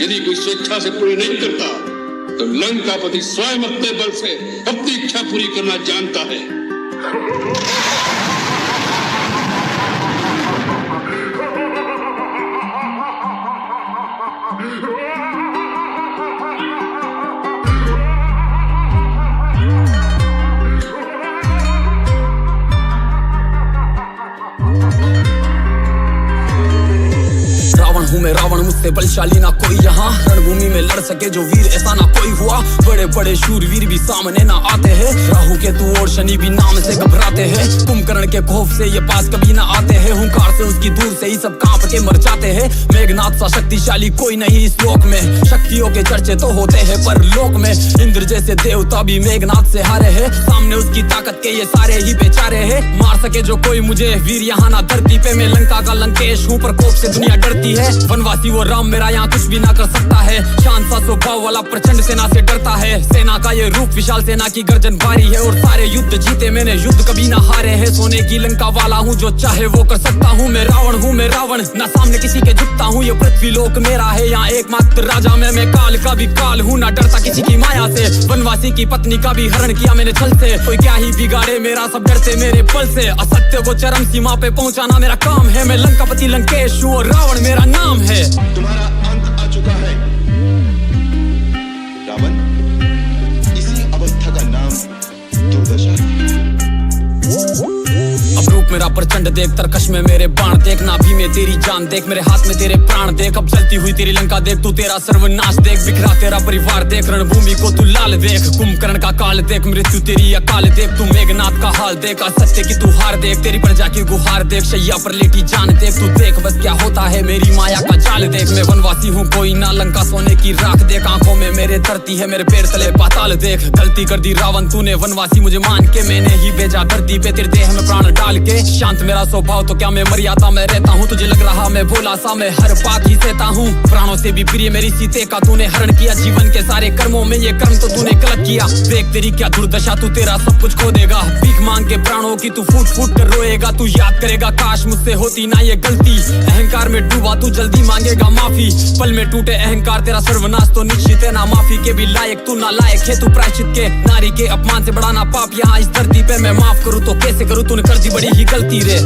[SPEAKER 16] यदि कोई स्वेच्छा से पूरी नहीं करता तो लंकापति स्वयं अपने बल से अपनी इच्छा पूरी करना जानता है।
[SPEAKER 1] हूँ मैं रावण, मुझसे बलशाली ना कोई यहाँ। रणभूमि में लड़ सके जो वीर ऐसा ना कोई हुआ। बड़े बड़े शूरवीर भी सामने ना आते हैं। राहु केतु और शनि भी नाम से घबराते हैं। कुंभकर्ण के खौफ से ये पास कभी ना आते हैं। हुंकार से उसकी दूर से ही सब कांप के मर जाते हैं। मेघनाथ सा शक्तिशाली कोई नहीं इस लोक में। शक्तियों के चर्चे तो होते हैं पर लोक में इंद्र जैसे देवता भी मेघनाथ से हारे हैं। सामने उसकी ताकत के ये सारे ही बेचारे हैं। मार सके जो कोई मुझे वीर यहाँ ना धरती पे। मैं लंका का लंकेश हूँ पर कोप से दुनिया डरती है। वनवासी वो राम मेरा यहाँ कुछ भी ना कर सकता है। शांत सा स्वभाव वाला प्रचंड सेना से डरता है। सेना का ये रूप विशाल सेना की गर्जन भारी है। और सारे युद्ध जीते मैंने युद्ध कभी ना हारे हैं। सोने की लंका वाला हूँ जो चाहे वो कर सकता हूँ। मैं रावण ना सामने किसी के झुकता हूँ। ये पृथ्वी लोक मेरा है, यहाँ एकमात्र राजा मैं काल का भी काल हूँ। ना डरता किसी की माया से। वनवासी की पत्नी का भी हरण किया मैंने छल से। कोई क्या ही बिगाड़े मेरा, सब डरते मेरे बल से। असत्य को चरम सीमा पे पहुँचाना मेरा काम है। मैं लंकापति लंकेश हूँ और रावण मेरा नाम है।
[SPEAKER 16] तुम्हारा अंत आ चुका है रावण। इसी अवस्था का नाम दुर्दशा है।
[SPEAKER 1] अब रूप मेरा प्रचंड देख, तरकश में मेरे बाण देख। नाभि में तेरी जान देख, मेरे हाथ में तेरे प्राण देख। अब जलती हुई तेरी लंका देख, तू तेरा सर्वनाश देख। बिखरा तेरा परिवार देख, रणभूमि को तू लाल देख। कुंभकर्ण का काल देख, मृत्यु तेरी अकाल देख। तू मेघनाथ का हाल देख, असत्य की तू हार देख। तेरी प्रजा की गुहार देख, शैया पर लेटी जान देख। तू देख बस क्या होता है मेरी माया का जाल देख। मैं वनवासी हूँ कोई ना, लंका सोने की राख देख। आंखों में मेरे धरती है, मेरे पैर तले पाताल देख। गलती कर दी रावण तूने, वनवासी मुझे मान के मैंने ही भेजा धरती पे तेरे देह में प्राण डाल के। शांत मेरा स्वभाव तो क्या मैं मर्यादा में रहता हूँ। तुझे लग रहा मैं भोला सा, मैं हर बात ही सहता हूँ। प्राणों से भी प्रिय मेरी सीते का तूने हरण किया। जीवन के सारे कर्मों में ये कर्म तो तूने गलत किया। देख तेरी क्या दुर्दशा, तू तेरा सब कुछ खो देगा। भीख मांग के प्राणों की तू फूट फूट कर रोएगा। तू याद करेगा काश मुझसे होती ना ये गलती। अहंकार में डूबा तू जल्दी मांगेगा माफी। पल में टूटे अहंकार तेरा सर्वनाश तो निश्चित है। ना माफी के भी लायक तू, ना लायक है तू प्रायश्चित के। नारी के अपमान से बड़ा ना पाप यहाँ इस धरती पे। मैं माफ करूँ तो कैसे करूँ, तूने कर दी बड़ी ही गलती रे।